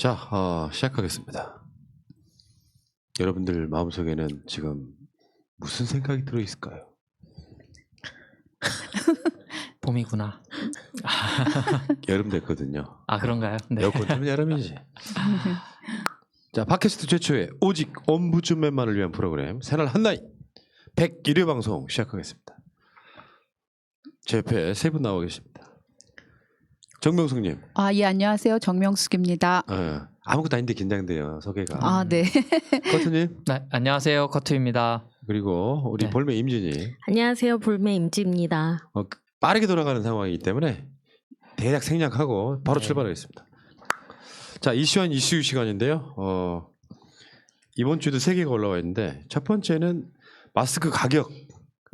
자, 시작하겠습니다. 여러분들 마음속에는 지금 무슨 생각이 들어있을까요? 봄이구나. 여름 됐거든요. 아, 그런가요? 네. 에어컨 틀면 여름이지. 자, 팟캐스트 최초의 오직 ombudsman만을 위한 프로그램 새날 한나인 101회 방송 시작하겠습니다. 제 옆에 세 분 나와 계십니다. 정명숙님. 예, 안녕하세요. 정명숙입니다. 아무것도 아닌데 긴장돼요, 소개가. 아, 네. 커트님. 네, 안녕하세요. 커트입니다. 그리고 우리 네. 볼메 임진이. 안녕하세요. 볼메 임지입니다. 빠르게 돌아가는 상황이기 때문에 대략 생략하고 바로 네. 출발하겠습니다. 자, 이슈한 이슈 시간인데요. 이번 주도 3개가 올라와 있는데 첫 번째는 마스크 가격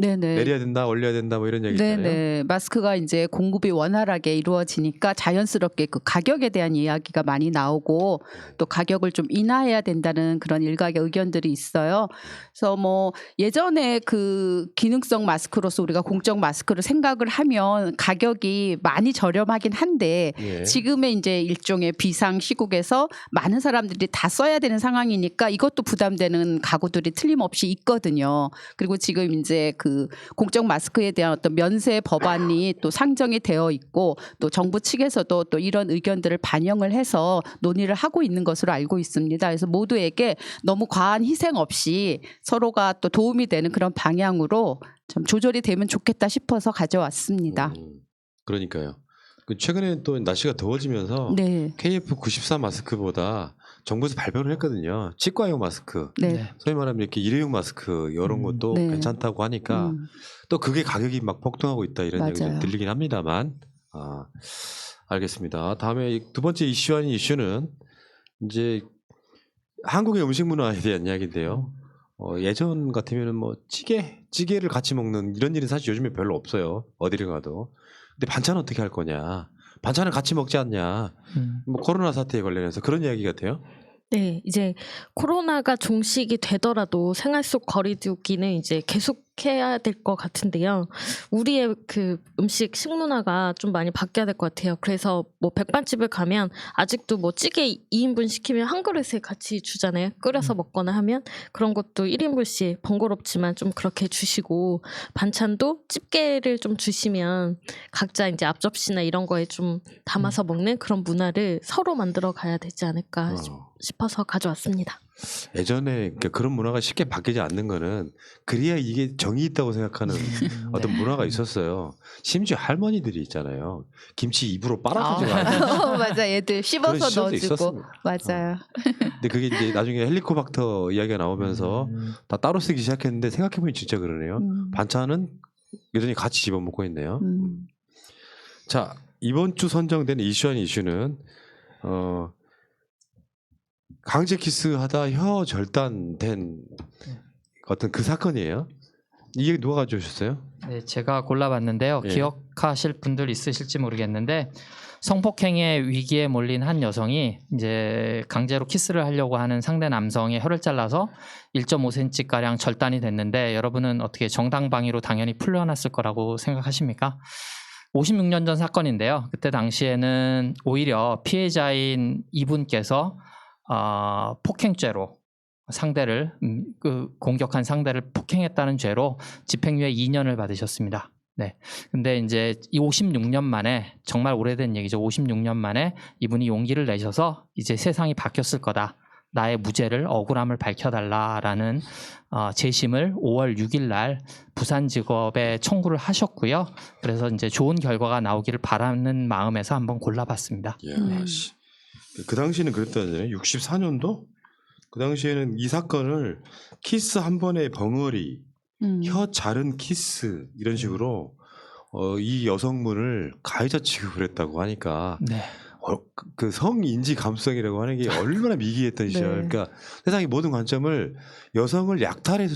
네네. 내려야 된다, 올려야 된다, 뭐 이런 얘기 있잖아요. 네네. 마스크가 이제 공급이 원활하게 이루어지니까 자연스럽게 그 가격에 대한 이야기가 많이 나오고 또 가격을 좀 인하해야 된다는 그런 일각의 의견들이 있어요. 그래서 뭐 예전에 그 기능성 마스크로서 우리가 공적 마스크를 생각을 하면 가격이 많이 저렴하긴 한데 예. 지금의 이제 일종의 비상 시국에서 많은 사람들이 다 써야 되는 상황이니까 이것도 부담되는 가구들이 틀림없이 있거든요. 그리고 지금 이제 그 공적 마스크에 대한 어떤 면세 법안이 또 상정이 되어 있고 또 정부 측에서도 또 이런 의견들을 반영을 해서 논의를 하고 있는 것으로 알고 있습니다. 그래서 모두에게 너무 과한 희생 없이 서로가 또 도움이 되는 그런 방향으로 좀 조절이 되면 좋겠다 싶어서 가져왔습니다. 그러니까요. 최근에 또 날씨가 더워지면서 네. KF94 마스크보다 정부에서 발표를 했거든요. 치과용 마스크, 네. 소위 말하면 이렇게 일회용 마스크 이런 것도 네. 괜찮다고 하니까 또 그게 가격이 막 폭등하고 있다 이런 얘기 좀 맞아요. 들리긴 합니다만, 알겠습니다. 다음에 두 번째 이슈 아닌 이슈는 이제 한국의 음식 문화에 대한 이야기인데요. 예전 같으면은 뭐 찌개를 같이 먹는 이런 일은 사실 요즘에 별로 없어요. 어디를 가도. 근데 반찬은 어떻게 할 거냐? 반찬을 같이 먹지 않냐? 뭐 코로나 사태에 관련해서 그런 이야기 같아요. 네, 이제 코로나가 종식이 되더라도 생활 속 거리두기는 이제 계속해야 될 것 같은데요. 우리의 그 음식 식문화가 좀 많이 바뀌어야 될 것 같아요. 그래서 뭐 백반집을 가면 아직도 뭐 찌개 2인분 시키면 한 그릇에 같이 주잖아요. 끓여서 먹거나 하면 그런 것도 1인분씩 번거롭지만 좀 그렇게 주시고 반찬도 집게를 좀 주시면 각자 이제 앞접시나 이런 거에 좀 담아서 먹는 그런 문화를 서로 만들어 가야 되지 않을까 싶어서 가져왔습니다. 예전에 그런 문화가 쉽게 바뀌지 않는 거는 그래야 이게 정이 있다고 생각하는 어떤 문화가 있었어요. 심지어 할머니들이 있잖아요. 김치 입으로 빨아가지고 맞아. 애들 씹어서 시절도 넣어주고. 있었습니다. 맞아요. 근데 그게 이제 나중에 헬리코박터 이야기가 나오면서 다 따로 쓰기 시작했는데 생각해보니 진짜 그러네요. 반찬은 여전히 같이 집어먹고 있네요. 자, 이번 주 선정된 이슈 아닌 이슈는 강제 키스하다 혀 절단된 어떤 그 사건이에요. 이게 누가 가져오셨어요? 네, 제가 골라봤는데요. 예. 기억하실 분들 있으실지 모르겠는데 성폭행의 위기에 몰린 한 여성이 이제 강제로 키스를 하려고 하는 상대 남성의 혀를 잘라서 1.5cm 가량 절단이 됐는데 여러분은 어떻게 정당방위로 당연히 풀려났을 거라고 생각하십니까? 56년 전 사건인데요. 그때 당시에는 오히려 피해자인 이분께서 폭행죄로 상대를 공격한 상대를 폭행했다는 죄로 집행유예 2년을 받으셨습니다. 네. 근데 이제 이 56년 만에 정말 오래된 얘기죠. 56년 만에 이분이 용기를 내셔서 이제 세상이 바뀌었을 거다. 나의 무죄를 억울함을 밝혀달라라는 재심을 5월 6일 날 부산지법에 청구를 하셨고요. 그래서 이제 좋은 결과가 나오기를 바라는 마음에서 한번 골라봤습니다. 이야, 씨. 그 당시에는 그랬다잖아요. 64년도? 그 당시에는 이 사건을 키스 한 번의 벙어리, 혀 자른 키스 이런 식으로 이 여성분을 가해자 취급을 했다고 하니까 네. 그 성인지 감수성이라고 하는 게 얼마나 미개했던 시절. 그러니까 세상의 모든 관점을 여성을 약탈해서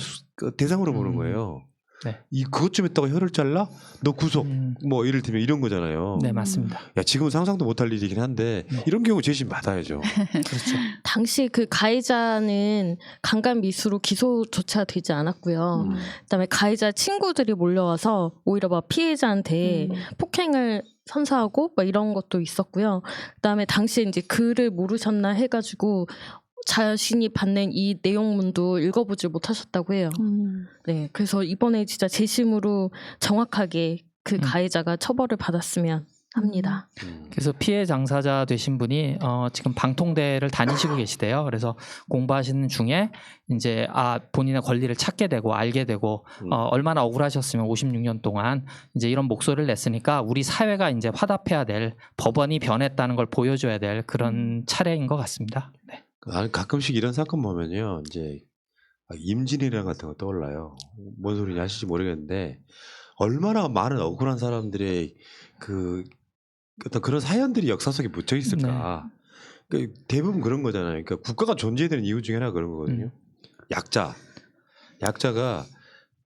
대상으로 보는 거예요. 네. 그것 좀 했다가 혀를 잘라? 너 구속. 뭐 예를 들면 이런 거잖아요. 네, 맞습니다. 야, 지금은 상상도 못할 일이긴 한데 이런 경우 재심 받아야죠. 그렇죠. 당시 그 가해자는 강간 미수로 기소조차 되지 않았고요. 그다음에 가해자 친구들이 몰려와서 오히려 막 피해자한테 폭행을 선사하고 막 이런 것도 있었고요. 그다음에 당시에 이제 글을 모르셨나 해가지고 자신이 받는 이 내용문도 읽어보질 못하셨다고 해요. 네, 그래서 이번에 진짜 재심으로 정확하게 그 가해자가 처벌을 받았으면 합니다. 그래서 피해 당사자 되신 분이 지금 방통대를 다니시고 계시대요. 그래서 공부하시는 중에 이제 본인의 권리를 찾게 되고 알게 되고 얼마나 억울하셨으면 56년 동안 이제 이런 목소리를 냈으니까 우리 사회가 이제 화답해야 될, 법원이 변했다는 걸 보여줘야 될 그런 차례인 것 같습니다. 네. 가끔씩 이런 사건 보면요, 이제 임진왜란 같은 거 떠올라요. 뭔 소리냐 하실지 모르겠는데 얼마나 많은 억울한 사람들의 어떤 그런 사연들이 역사 속에 묻혀 있을까. 그러니까 대부분 그런 거잖아요. 그러니까 국가가 존재해야 되는 이유 중에 하나가 그런 거거든요. 약자가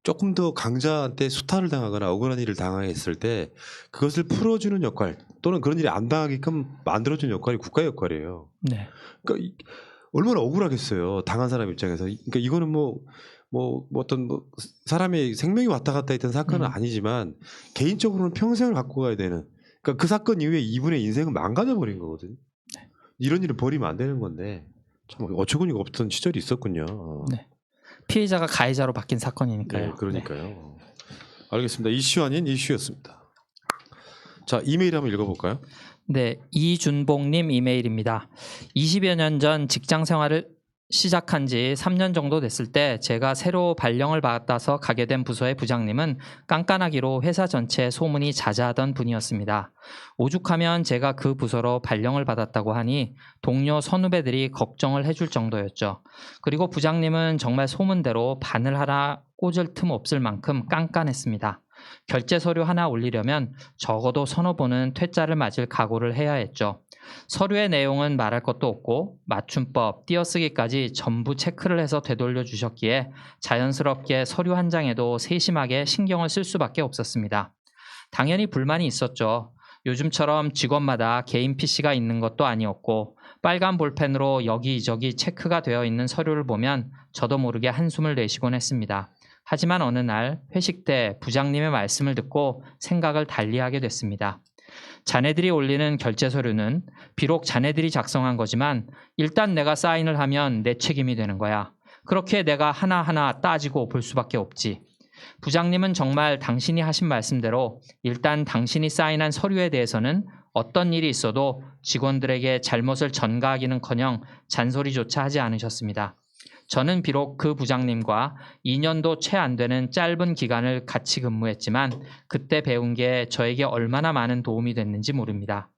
조금 더 강자한테 수탈을 당하거나 억울한 일을 당했을 때 그것을 풀어주는 역할, 또는 그런 일이 안 당하게끔 만들어주는 역할이 국가의 역할이에요. 네. 그러니까 얼마나 억울하겠어요, 당한 사람 입장에서. 그러니까 이거는 어떤 사람의 생명이 왔다 갔다 했던 사건은 아니지만 개인적으로는 평생을 갖고 가야 되는, 그러니까 그 사건 이후에 이분의 인생은 망가져 버린 거거든요. 네. 이런 일을 버리면 안 되는 건데 참 어처구니가 없던 시절이 있었군요. 네. 피해자가 가해자로 바뀐 사건이니까요. 네, 그러니까요. 알겠습니다. 이슈 아닌 이슈였습니다. 자, 이메일 한번 읽어볼까요? 네, 이준봉님 이메일입니다. 20여 년 전 직장 생활을 시작한 지 3년 정도 됐을 때 제가 새로 발령을 받아서 가게 된 부서의 부장님은 깐깐하기로 회사 전체에 소문이 자자하던 분이었습니다. 오죽하면 제가 그 부서로 발령을 받았다고 하니 동료 선후배들이 걱정을 해줄 정도였죠. 그리고 부장님은 정말 소문대로 바늘 하나 꽂을 틈 없을 만큼 깐깐했습니다. 결제 서류 하나 올리려면 적어도 서너 번은 퇴짜를 맞을 각오를 해야 했죠. 서류의 내용은 말할 것도 없고 맞춤법, 띄어쓰기까지 전부 체크를 해서 되돌려 주셨기에 자연스럽게 서류 한 장에도 세심하게 신경을 쓸 수밖에 없었습니다. 당연히 불만이 있었죠. 요즘처럼 직원마다 개인 PC가 있는 것도 아니었고 빨간 볼펜으로 여기저기 체크가 되어 있는 서류를 보면 저도 모르게 한숨을 내쉬곤 했습니다. 하지만 어느 날 회식 때 부장님의 말씀을 듣고 생각을 달리하게 됐습니다. 자네들이 올리는 결제 서류는 비록 자네들이 작성한 거지만 일단 내가 사인을 하면 내 책임이 되는 거야. 그렇게 내가 하나하나 따지고 볼 수밖에 없지. 부장님은 정말 당신이 하신 말씀대로 일단 당신이 사인한 서류에 대해서는 어떤 일이 있어도 직원들에게 잘못을 전가하기는커녕 잔소리조차 하지 않으셨습니다. 저는 비록 그 부장님과 2년도 채 안 되는 짧은 기간을 같이 근무했지만 그때 배운 게 저에게 얼마나 많은 도움이 됐는지 모릅니다.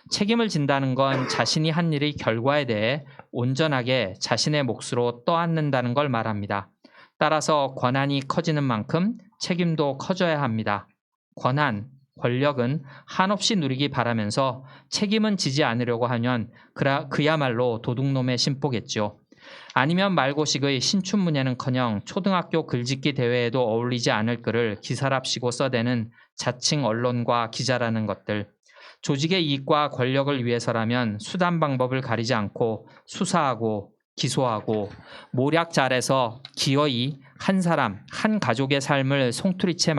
책임을 진다는 건 자신이 한 일의 결과에 대해 온전하게 자신의 몫으로 떠안는다는 걸 말합니다. 따라서 권한이 커지는 만큼 책임도 커져야 합니다. 권력은 한없이 누리기 바라면서 책임은 지지 않으려고 하면 그야말로 도둑놈의 심보겠죠. 아니면 말고식의 신춘문예는커녕 초등학교 글짓기 대회에도 어울리지 않을 글을 기사랍시고 써대는 자칭 언론과 기자라는 것들. 조직의 이익과 권력을 위해서라면 수단 방법을 가리지 않고 수사하고 기소하고 모략 잘해서 기어이 한 사람, 한 가족의 삶을 송두리째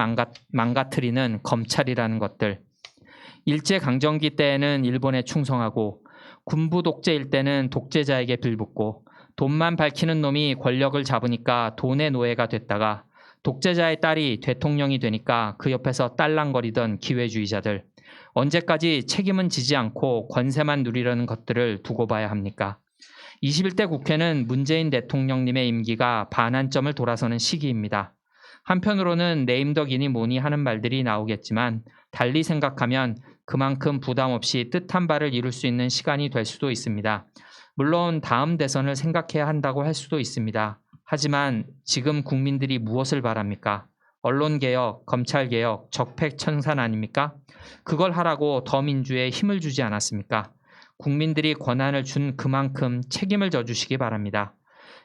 망가뜨리는 검찰이라는 것들. 일제강점기 때에는 일본에 충성하고 군부 독재일 때는 독재자에게 빌붙고 돈만 밝히는 놈이 권력을 잡으니까 돈의 노예가 됐다가 독재자의 딸이 대통령이 되니까 그 옆에서 딸랑거리던 기회주의자들. 언제까지 책임은 지지 않고 권세만 누리려는 것들을 두고 봐야 합니까? 21대 국회는 문재인 대통령님의 임기가 반환점을 돌아서는 시기입니다. 한편으로는 내임덕이니 뭐니 하는 말들이 나오겠지만 달리 생각하면 그만큼 부담 없이 뜻한 바를 이룰 수 있는 시간이 될 수도 있습니다. 물론 다음 대선을 생각해야 한다고 할 수도 있습니다. 하지만 지금 국민들이 무엇을 바랍니까? 언론개혁, 검찰개혁, 적폐청산 아닙니까? 그걸 하라고 더민주에 힘을 주지 않았습니까? 국민들이 권한을 준 그만큼 책임을 져주시기 바랍니다.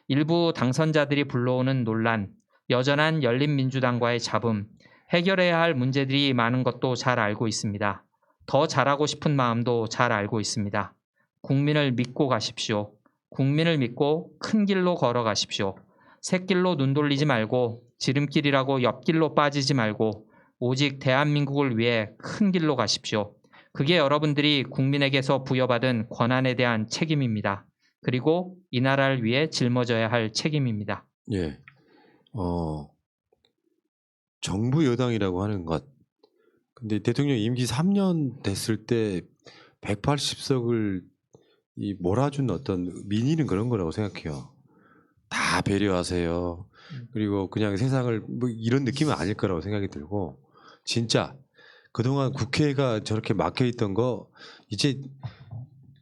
일부 당선자들이 불러오는 논란, 여전한 열린민주당과의 잡음, 해결해야 할 문제들이 많은 것도 잘 알고 있습니다. 더 잘하고 싶은 마음도 잘 알고 있습니다. 국민을 믿고 가십시오. 국민을 믿고 큰 길로 걸어가십시오. 샛길로 눈 돌리지 말고 지름길이라고 옆길로 빠지지 말고 오직 대한민국을 위해 큰 길로 가십시오. 그게 여러분들이 국민에게서 부여받은 권한에 대한 책임입니다. 그리고 이 나라를 위해 짊어져야 할 책임입니다. 예. 정부 여당이라고 하는 것. 근데 대통령 임기 3년 됐을 때 180석을 몰아준 어떤 민의는 그런 거라고 생각해요. 다 배려하세요. 그리고 그냥 세상을 뭐 이런 느낌은 아닐 거라고 생각이 들고, 진짜 그동안 국회가 저렇게 막혀 있던 거 이제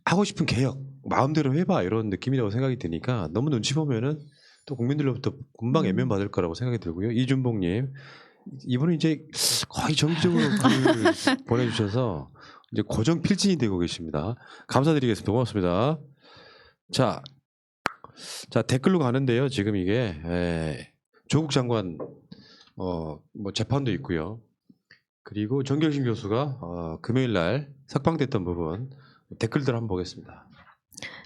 하고 싶은 개혁 마음대로 해봐 이런 느낌이라고 생각이 드니까, 너무 눈치 보면은 또 국민들로부터 금방 애면 받을 거라고 생각이 들고요. 이준봉님, 이분은 이제 거의 정기적으로 글을 보내주셔서 이제 고정 필진이 되고 계십니다. 감사드리겠습니다. 고맙습니다. 자 댓글로 가는데요. 지금 이게 조국 장관 뭐 재판도 있고요. 그리고 정경심 교수가 금요일 날 석방됐던 부분 댓글들 한번 보겠습니다.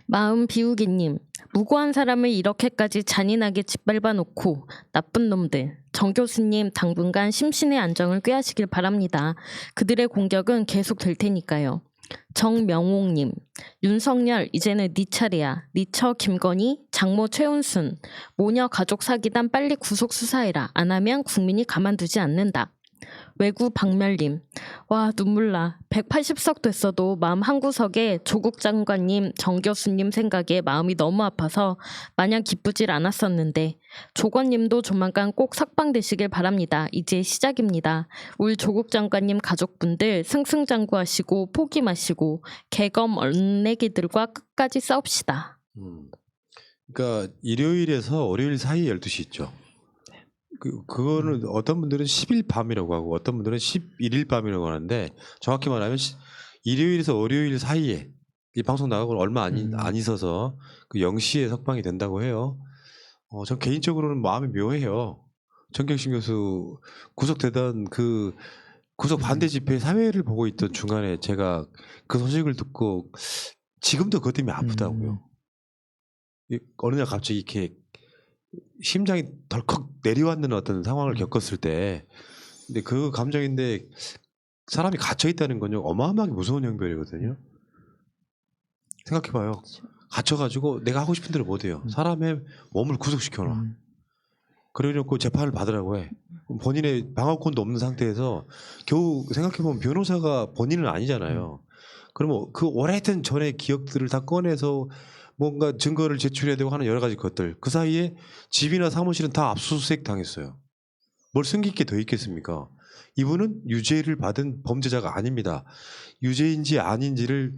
마음 비우기님, 무고한 사람을 이렇게까지 잔인하게 짓밟아 놓고 나쁜 놈들. 정 교수님 당분간 심신의 안정을 꾀하시길 바랍니다. 그들의 공격은 계속 될 테니까요. 정명옥님, 윤석열 이제는 네 차례야. 네 처 김건희, 장모 최은순, 모녀 가족 사기단 빨리 구속 수사해라. 안 하면 국민이 가만두지 않는다. 외구 박멸님, 와 눈물나. 180석 됐어도 마음 한구석에 조국 장관님, 정 교수님 생각에 마음이 너무 아파서 마냥 기쁘질 않았었는데, 조건님도 조만간 꼭 석방되시길 바랍니다. 이제 시작입니다. 우리 조국 장관님 가족분들 승승장구하시고 포기 마시고 개검 언내기들과 끝까지 싸웁시다. 그러니까 일요일에서 월요일 사이 12시 있죠. 그거는 어떤 분들은 10일 밤이라고 하고 어떤 분들은 11일 밤이라고 하는데, 정확히 말하면 일요일에서 월요일 사이에 이 방송 나가고 얼마 안 있어서 그 0시에 석방이 된다고 해요. 전 개인적으로는 마음이 묘해요. 정경심 교수 구속되던 그 구속 반대 집회 사회를 보고 있던 중간에 제가 그 소식을 듣고 지금도 그것 때문에 아프다고요. 어느 날 갑자기 이렇게 심장이 덜컥 내려앉는 어떤 상황을 겪었을 때, 근데 그 감정인데 사람이 갇혀 있다는 건요 어마어마하게 무서운 형벌이거든요. 생각해봐요. 갇혀가지고 내가 하고 싶은 대로 못해요. 사람의 몸을 구속시켜놔. 그래놓고 재판을 받으라고 해. 본인의 방어권도 없는 상태에서 겨우 생각해보면 변호사가 본인은 아니잖아요. 그러면 그 오래된 전의 기억들을 다 꺼내서 뭔가 증거를 제출해야 되고 하는 여러 가지 것들, 그 사이에 집이나 사무실은 다 압수수색 당했어요. 뭘 숨길 게 더 있겠습니까? 이분은 유죄를 받은 범죄자가 아닙니다. 유죄인지 아닌지를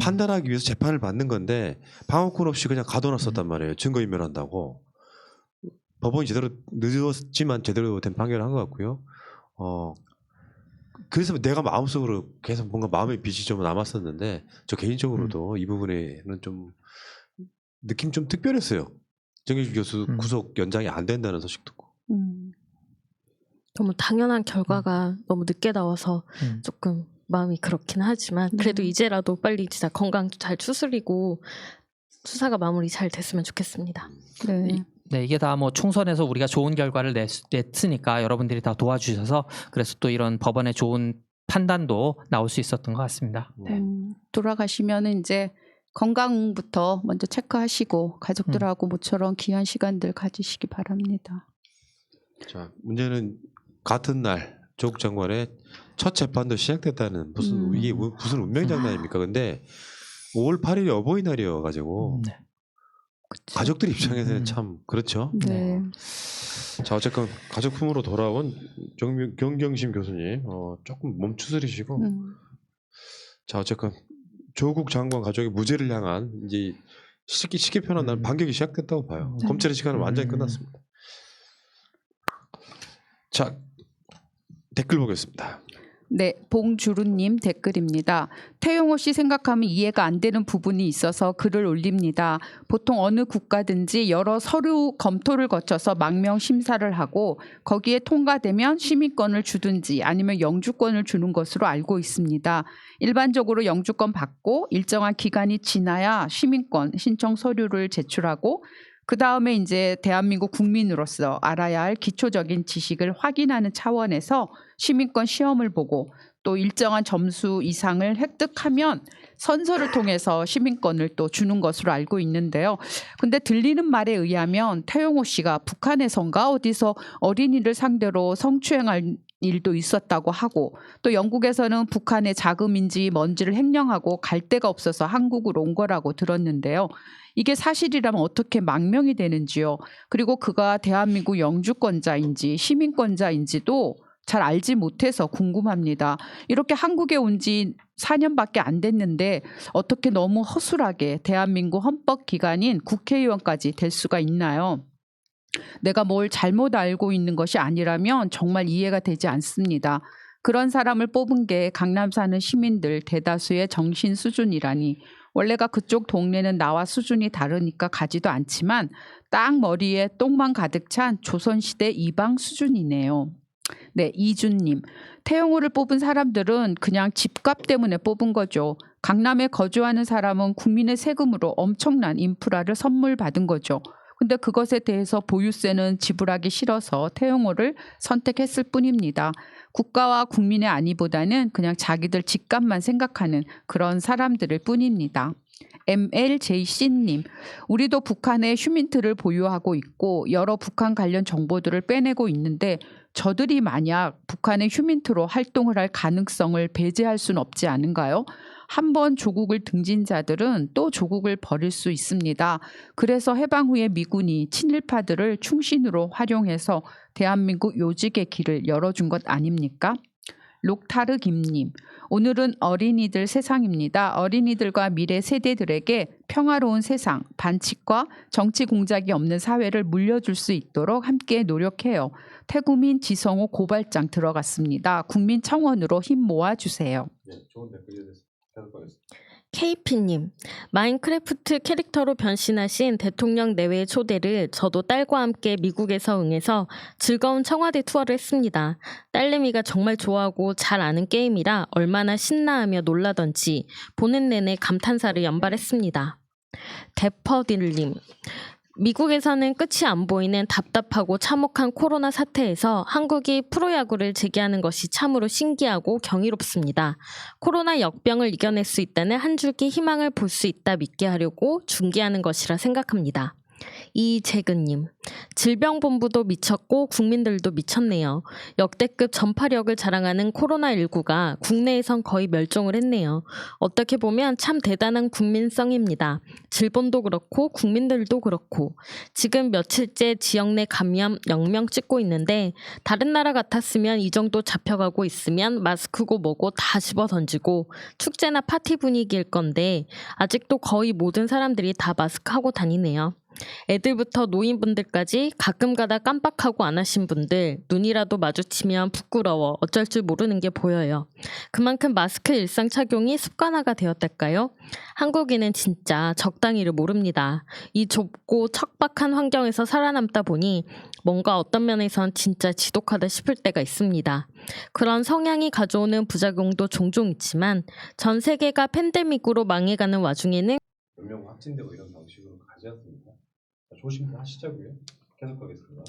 판단하기 위해서 재판을 받는 건데 방어권 없이 그냥 가둬놨었단 말이에요. 증거인멸한다고. 법원이 제대로 늦었지만 제대로 된 판결을 한 것 같고요. 그래서 내가 마음속으로 계속 뭔가 마음의 빚이 좀 남았었는데, 저 개인적으로도 이 부분에는 좀 느낌 좀 특별했어요. 정경심 교수 구속 연장이 안 된다는 소식 듣고. 너무 당연한 결과가 너무 늦게 나와서 조금 마음이 그렇긴 하지만, 그래도 이제라도 빨리 진짜 건강 잘 추스리고 수사가 마무리 잘 됐으면 좋겠습니다. 네. 이게 다 뭐 총선에서 우리가 좋은 결과를 냈으니까 여러분들이 다 도와주셔서, 그래서 또 이런 법원의 좋은 판단도 나올 수 있었던 것 같습니다. 돌아가시면은 이제 건강부터 먼저 체크하시고 가족들하고 모처럼 귀한 시간들 가지시기 바랍니다. 자, 문제는 같은 날 조국 장관의 첫 재판도 시작됐다는 이게 무슨 운명장난입니까? 근데 5월 8일이 어버이날이어가지고 가족들 입장에서는 참 그렇죠. 네. 자, 어쨌건 가족 품으로 돌아온 정경심 교수님 조금 몸 추스리시고, 자, 어쨌건 조국 장관 가족의 무죄를 향한 이제 쉽게 표현한다면 반격이 시작됐다고 봐요. 검찰의 시간은 완전히 끝났습니다. 자, 댓글 보겠습니다. 네, 봉주루님 댓글입니다. 태용호 씨 생각하면 이해가 안 되는 부분이 있어서 글을 올립니다. 보통 어느 국가든지 여러 서류 검토를 거쳐서 망명 심사를 하고 거기에 통과되면 시민권을 주든지 아니면 영주권을 주는 것으로 알고 있습니다. 일반적으로 영주권 받고 일정한 기간이 지나야 시민권 신청 서류를 제출하고, 그 다음에 이제 대한민국 국민으로서 알아야 할 기초적인 지식을 확인하는 차원에서 시민권 시험을 보고 또 일정한 점수 이상을 획득하면 선서를 통해서 시민권을 또 주는 것으로 알고 있는데요. 근데 들리는 말에 의하면 태용호 씨가 북한에선가 어디서 어린이를 상대로 성추행할 일도 있었다고 하고, 또 영국에서는 북한의 자금인지 뭔지를 횡령하고 갈 데가 없어서 한국으로 온 거라고 들었는데요. 이게 사실이라면 어떻게 망명이 되는지요. 그리고 그가 대한민국 영주권자인지 시민권자인지도 잘 알지 못해서 궁금합니다. 이렇게 한국에 온 지 4년밖에 안 됐는데 어떻게 너무 허술하게 대한민국 헌법기관인 국회의원까지 될 수가 있나요? 내가 뭘 잘못 알고 있는 것이 아니라면 정말 이해가 되지 않습니다. 그런 사람을 뽑은 게 강남 사는 시민들 대다수의 정신 수준이라니. 원래가 그쪽 동네는 나와 수준이 다르니까 가지도 않지만 딱 머리에 똥만 가득 찬 조선시대 이방 수준이네요. 네, 이준님. 태용호를 뽑은 사람들은 그냥 집값 때문에 뽑은 거죠. 강남에 거주하는 사람은 국민의 세금으로 엄청난 인프라를 선물 받은 거죠. 근데 그것에 대해서 보유세는 지불하기 싫어서 태용호를 선택했을 뿐입니다. 국가와 국민의 안위보다는 그냥 자기들 집값만 생각하는 그런 사람들일 뿐입니다. MLJC님, 우리도 북한의 휴민트를 보유하고 있고 여러 북한 관련 정보들을 빼내고 있는데 저들이 만약 북한의 휴민트로 활동을 할 가능성을 배제할 수는 없지 않은가요? 한번 조국을 등진 자들은 또 조국을 버릴 수 있습니다. 그래서 해방 후에 미군이 친일파들을 충신으로 활용해서 대한민국 요직의 길을 열어준 것 아닙니까? 록타르 김님, 오늘은 어린이들 세상입니다. 어린이들과 미래 세대들에게 평화로운 세상, 반칙과 정치 공작이 없는 사회를 물려줄 수 있도록 함께 노력해요. 태구민 지성호 고발장 들어갔습니다. 국민청원으로 힘 모아주세요. 네, 좋은 댓글이었습니다. KP님, 마인크래프트 캐릭터로 변신하신 대통령 내외의 초대를 저도 딸과 함께 미국에서 응해서 즐거운 청와대 투어를 했습니다. 딸내미가 정말 좋아하고 잘 아는 게임이라 얼마나 신나하며 놀라던지 보는 내내 감탄사를 연발했습니다. 데퍼딜님, 미국에서는 끝이 안 보이는 답답하고 참혹한 코로나 사태에서 한국이 프로야구를 재개하는 것이 참으로 신기하고 경이롭습니다. 코로나 역병을 이겨낼 수 있다는 한 줄기 희망을 볼 수 있다 믿게 하려고 중계하는 것이라 생각합니다. 이재근님, 질병본부도 미쳤고 국민들도 미쳤네요. 역대급 전파력을 자랑하는 코로나19가 국내에선 거의 멸종을 했네요. 어떻게 보면 참 대단한 국민성입니다. 질본도 그렇고 국민들도 그렇고. 지금 며칠째 지역 내 감염 0명 찍고 있는데 다른 나라 같았으면 이 정도 잡혀가고 있으면 마스크고 뭐고 다 집어 던지고 축제나 파티 분위기일 건데 아직도 거의 모든 사람들이 다 마스크 하고 다니네요. 애들부터 노인분들까지 가끔 가다 깜빡하고 안 하신 분들 눈이라도 마주치면 부끄러워 어쩔 줄 모르는 게 보여요. 그만큼 마스크 일상 착용이 습관화가 되었달까요? 한국인은 진짜 적당히를 모릅니다. 이 좁고 척박한 환경에서 살아남다 보니 뭔가 어떤 면에선 진짜 지독하다 싶을 때가 있습니다. 그런 성향이 가져오는 부작용도 종종 있지만 전 세계가 팬데믹으로 망해가는 와중에는 몇 명 확진되고 이런 방식으로 가지 않습니까? 조심하시자고요. 계속 가겠습니다.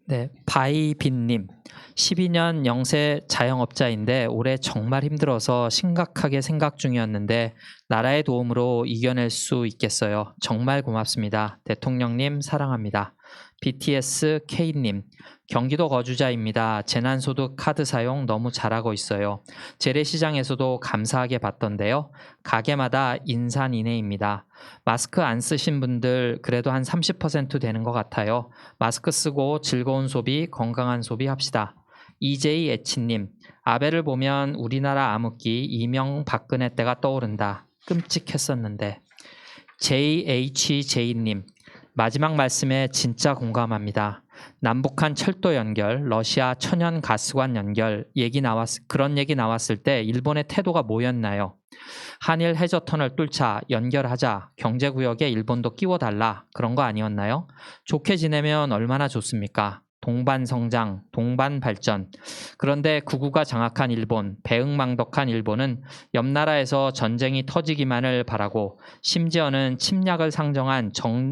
네, 바이빈님, 12년 영세 자영업자인데 올해 정말 힘들어서 심각하게 생각 중이었는데 나라의 도움으로 이겨낼 수 있겠어요. 정말 고맙습니다. 대통령님 사랑합니다. BTS K님, 경기도 거주자입니다. 재난소득 카드 사용 너무 잘하고 있어요. 재래시장에서도 감사하게 받던데요. 가게마다 인산인해입니다. 마스크 안 쓰신 분들 그래도 한 30% 되는 것 같아요. 마스크 쓰고 즐거운 소비, 건강한 소비 합시다. EJ 애치님, 아베를 보면 우리나라 암흑기 이명박근혜 때가 떠오른다. 끔찍했었는데. JHJ님, 마지막 말씀에 진짜 공감합니다. 남북한 철도 연결, 러시아 천연 가스관 연결 그런 얘기 나왔을 때 일본의 태도가 뭐였나요? 한일 해저 터널 뚫자, 연결하자, 경제구역에 일본도 끼워달라 그런 거 아니었나요? 좋게 지내면 얼마나 좋습니까? 동반 성장, 동반 발전. 그런데 극우가 장악한 일본, 배응망덕한 일본은 옆 나라에서 전쟁이 터지기만을 바라고 심지어는 침략을 상정한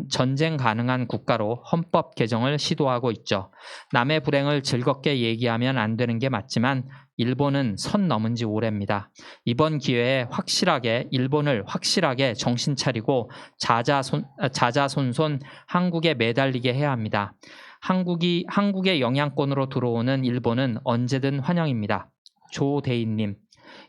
전쟁 가능한 국가로 헌법 개정을 시도하고 있죠. 남의 불행을 즐겁게 얘기하면 안 되는 게 맞지만 일본은 선 넘은 지 오래입니다. 이번 기회에 일본을 확실하게 정신 차리고 자자손손 한국에 매달리게 해야 합니다. 한국의 영향권으로 들어오는 일본은 언제든 환영입니다. 조대인님,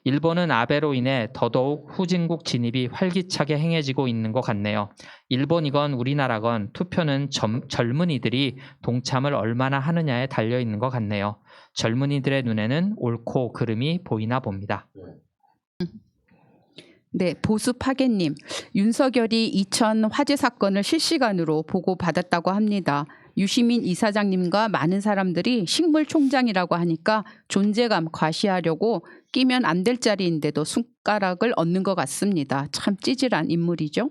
일본은 아베로 인해 더더욱 후진국 진입이 활기차게 행해지고 있는 것 같네요. 일본이건 우리나라건 투표는 젊은이들이 동참을 얼마나 하느냐에 달려있는 것 같네요. 젊은이들의 눈에는 옳고 그름이 보이나 봅니다. 네, 보수 파괴님, 윤석열이 이천 화재 사건을 실시간으로 보고받았다고 합니다. 유시민 이사장님과 많은 사람들이 식물총장이라고 하니까 존재감 과시하려고 끼면 안 될 자리인데도 숟가락을 얻는 것 같습니다. 참 찌질한 인물이죠.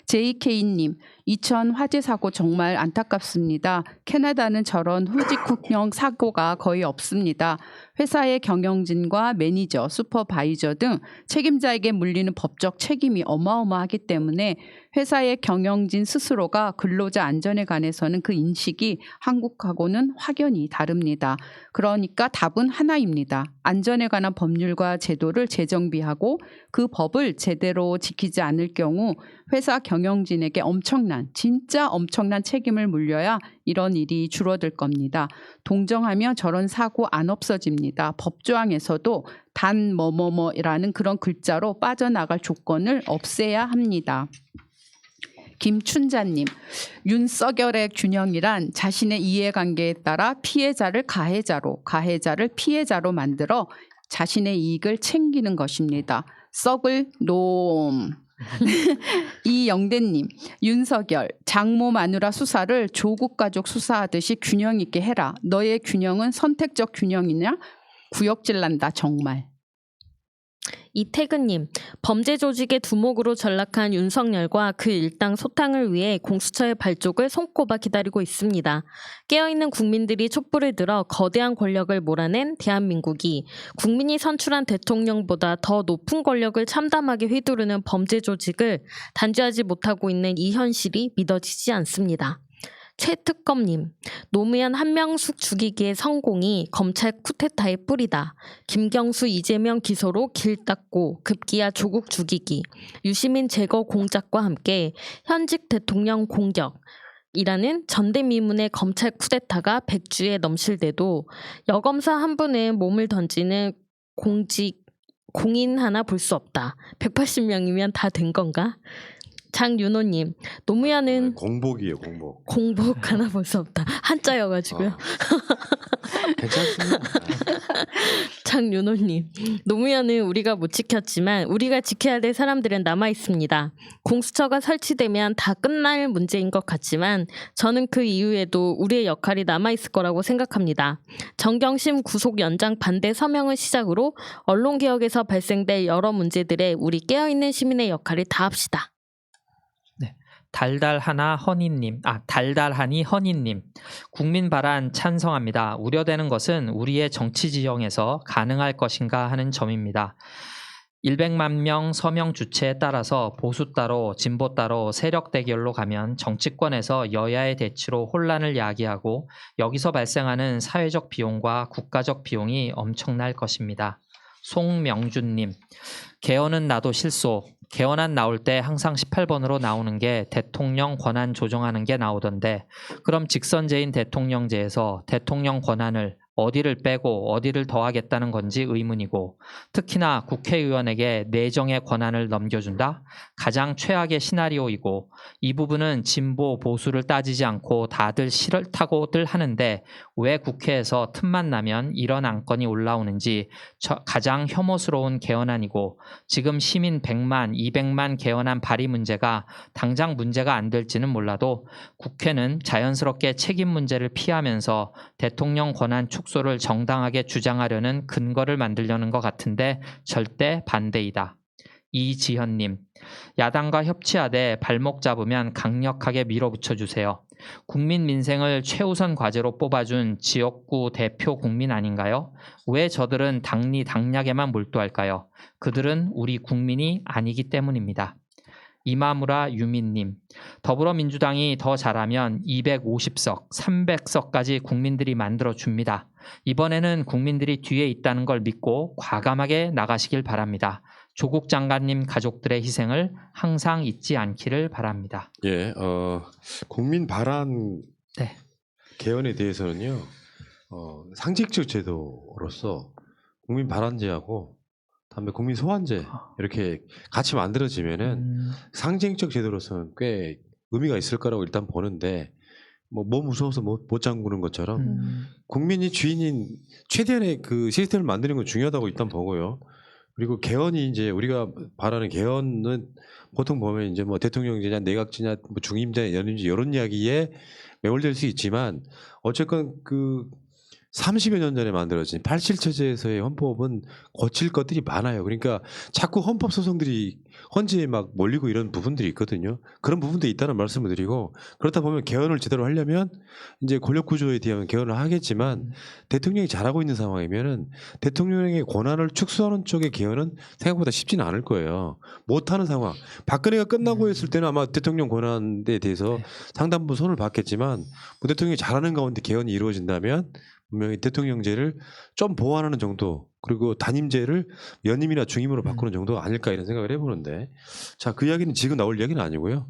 JK님, 이천 화재 사고 정말 안타깝습니다. 캐나다는 저런 후지국형 사고가 거의 없습니다. 회사의 경영진과 매니저, 슈퍼바이저 등 책임자에게 물리는 법적 책임이 어마어마하기 때문에 회사의 경영진 스스로가 근로자 안전에 관해서는 그 인식이 한국하고는 확연히 다릅니다. 그러니까 답은 하나입니다. 안전에 관한 법률과 제도를 재정비하고 그 법을 제대로 지키지 않을 경우 회사 경영진에게 진짜 엄청난 책임을 물려야 이런 일이 줄어들 겁니다. 동정하면 저런 사고 안 없어집니다. 법조항에서도 단 뭐뭐뭐라는 그런 글자로 빠져나갈 조건을 없애야 합니다. 김춘자님, 윤석열의 균형이란 자신의 이해관계에 따라 피해자를 가해자로, 가해자를 피해자로 만들어 자신의 이익을 챙기는 것입니다. 썩을 놈. 이영대님, 윤석열, 장모 마누라 수사를 조국 가족 수사하듯이 균형 있게 해라. 너의 균형은 선택적 균형이냐? 구역질 난다 정말. 이태근님, 범죄 조직의 두목으로 전락한 윤석열과 그 일당 소탕을 위해 공수처의 발족을 손꼽아 기다리고 있습니다. 깨어있는 국민들이 촛불을 들어 거대한 권력을 몰아낸 대한민국이 국민이 선출한 대통령보다 더 높은 권력을 참담하게 휘두르는 범죄 조직을 단죄하지 못하고 있는 이 현실이 믿어지지 않습니다. 최특검님, 노무현 한명숙 죽이기의 성공이 검찰 쿠데타의 뿌리다. 김경수 이재명 기소로 길 닦고 급기야 조국 죽이기, 유시민 제거 공작과 함께 현직 대통령 공격이라는 전대미문의 검찰 쿠데타가 100주에 넘실 때도 여검사 한 분의 몸을 던지는 공인 하나 볼 수 없다. 180명이면 다 된 건가? 장윤호님, 노무현은 공복이에요, 공복. 공복 하나 볼 수 없다. 한자여가지고요. 괜찮습니다. 장윤호님, 노무현은 우리가 못 지켰지만 우리가 지켜야 될 사람들은 남아 있습니다. 공수처가 설치되면 다 끝날 문제인 것 같지만 저는 그 이후에도 우리의 역할이 남아 있을 거라고 생각합니다. 정경심 구속 연장 반대 서명을 시작으로 언론 개혁에서 발생될 여러 문제들에 우리 깨어있는 시민의 역할을 다합시다. 달달하니 허니님, 국민 발안 찬성합니다. 우려되는 것은 우리의 정치 지형에서 가능할 것인가 하는 점입니다. 100만 명 서명 주체에 따라서 보수 따로 진보 따로 세력 대결로 가면 정치권에서 여야의 대치로 혼란을 야기하고 여기서 발생하는 사회적 비용과 국가적 비용이 엄청날 것입니다. 송명준님, 개헌은 나도 실소. 개헌안 나올 때 항상 18번으로 나오는 게 대통령 권한 조정하는 게 나오던데, 그럼 직선제인 대통령제에서 대통령 권한을 어디를 빼고 어디를 더하겠다는 건지 의문이고, 특히나 국회의원에게 내정의 권한을 넘겨준다? 가장 최악의 시나리오이고, 이 부분은 진보 보수를 따지지 않고 다들 싫다고들 하는데 왜 국회에서 틈만 나면 이런 안건이 올라오는지 가장 혐오스러운 개헌안이고, 지금 시민 100만, 200만 개헌안 발의 문제가 당장 문제가 안 될지는 몰라도 국회는 자연스럽게 책임 문제를 피하면서 대통령 권한 축소를 정당하게 주장하려는 근거를 만들려는 것 같은데 절대 반대이다. 이지현님, 야당과 협치하되 발목 잡으면 강력하게 밀어붙여 주세요. 국민 민생을 최우선 과제로 뽑아준 지역구 대표 국민 아닌가요? 왜 저들은 당리 당략에만 몰두할까요? 그들은 우리 국민이 아니기 때문입니다. 이마무라 유민님, 더불어민주당이 더 잘하면 250석, 300석까지 국민들이 만들어줍니다. 이번에는 국민들이 뒤에 있다는 걸 믿고 과감하게 나가시길 바랍니다. 조국 장관님 가족들의 희생을 항상 잊지 않기를 바랍니다. 예, 국민 발안 네. 개헌에 대해서는요, 상징적 제도로서 국민 발안제하고 다음에 국민 소환제 이렇게 같이 만들어지면은 상징적 제도로서는 꽤 의미가 있을 거라고 일단 보는데 뭐 무서워서 못 잠그는 것처럼 국민이 주인인 최대한의 그 시스템을 만드는 건 중요하다고 일단 보고요. 그리고 개헌이 이제 우리가 바라는 개헌은 보통 보면 이제 뭐 대통령제냐 내각제냐 뭐 중임제 연임제 이런 이야기에 매몰될 수 있지만 어쨌건 그 30여 년 전에 만들어진 87체제에서의 헌법은 고칠 것들이 많아요. 그러니까 자꾸 헌법 소송들이 헌재에 막 몰리고 이런 부분들이 있거든요. 그런 부분들이 있다는 말씀을 드리고 그렇다 보면 개헌을 제대로 하려면 이제 권력 구조에 대한 개헌을 하겠지만 대통령이 잘하고 있는 상황이면은 대통령의 권한을 축소하는 쪽의 개헌은 생각보다 쉽지는 않을 거예요. 못하는 상황. 박근혜가 끝나고 했을 때는 아마 대통령 권한에 대해서 상당 부분 손을 봤겠지만 뭐 대통령이 잘하는 가운데 개헌이 이루어진다면 분명히 대통령제를 좀 보완하는 정도 그리고 단임제를 연임이나 중임으로 바꾸는 정도가 아닐까 이런 생각을 해보는데 자, 그 이야기는 지금 나올 이야기는 아니고요.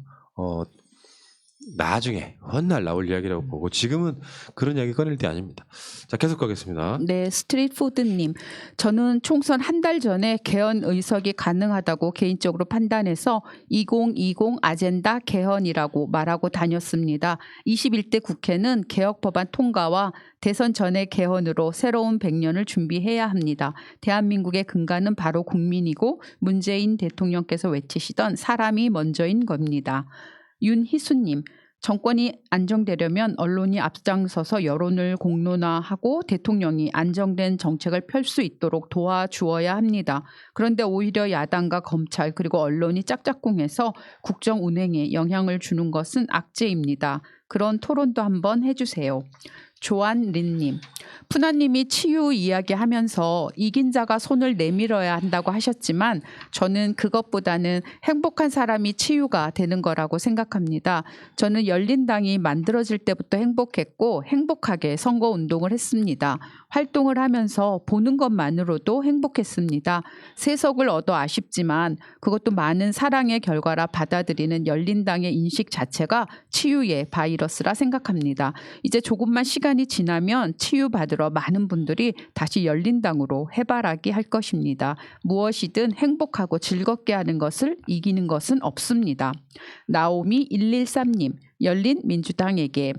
나중에 훗날 나올 이야기라고 보고 지금은 그런 이야기 꺼낼 때 아닙니다. 자, 계속 가겠습니다. 네, 스트릿푸드님. 저는 총선 한 달 전에 개헌 의석이 가능하다고 개인적으로 판단해서 2020 아젠다 개헌이라고 말하고 다녔습니다. 21대 국회는 개혁 법안 통과와 대선 전의 개헌으로 새로운 100년을 준비해야 합니다. 대한민국의 근간은 바로 국민이고 문재인 대통령께서 외치시던 사람이 먼저인 겁니다. 윤희수님, 정권이 안정되려면 언론이 앞장서서 여론을 공론화하고 대통령이 안정된 정책을 펼 수 있도록 도와주어야 합니다. 그런데 오히려 야당과 검찰 그리고 언론이 짝짝꿍해서 국정 운행에 영향을 주는 것은 악재입니다. 그런 토론도 한번 해주세요. 조한린님, 푸나님이 치유 이야기하면서 이긴 자가 손을 내밀어야 한다고 하셨지만 저는 그것보다는 행복한 사람이 치유가 되는 거라고 생각합니다. 저는 열린당이 만들어질 때부터 행복했고 행복하게 선거운동을 했습니다. 활동을 하면서 보는 것만으로도 행복했습니다. 세석을 얻어 아쉽지만 그것도 많은 사랑의 결과라 받아들이는 열린당의 인식 자체가 치유의 바이러스라 생각합니다. 이제 조금만 시간이 지나면 치유받으러 많은 분들이 다시 열린당으로 해바라기 할 것입니다. 무엇이든 행복하고 즐겁게 하는 것을 이기는 것은 없습니다. 나오미 113님, 열린민주당에게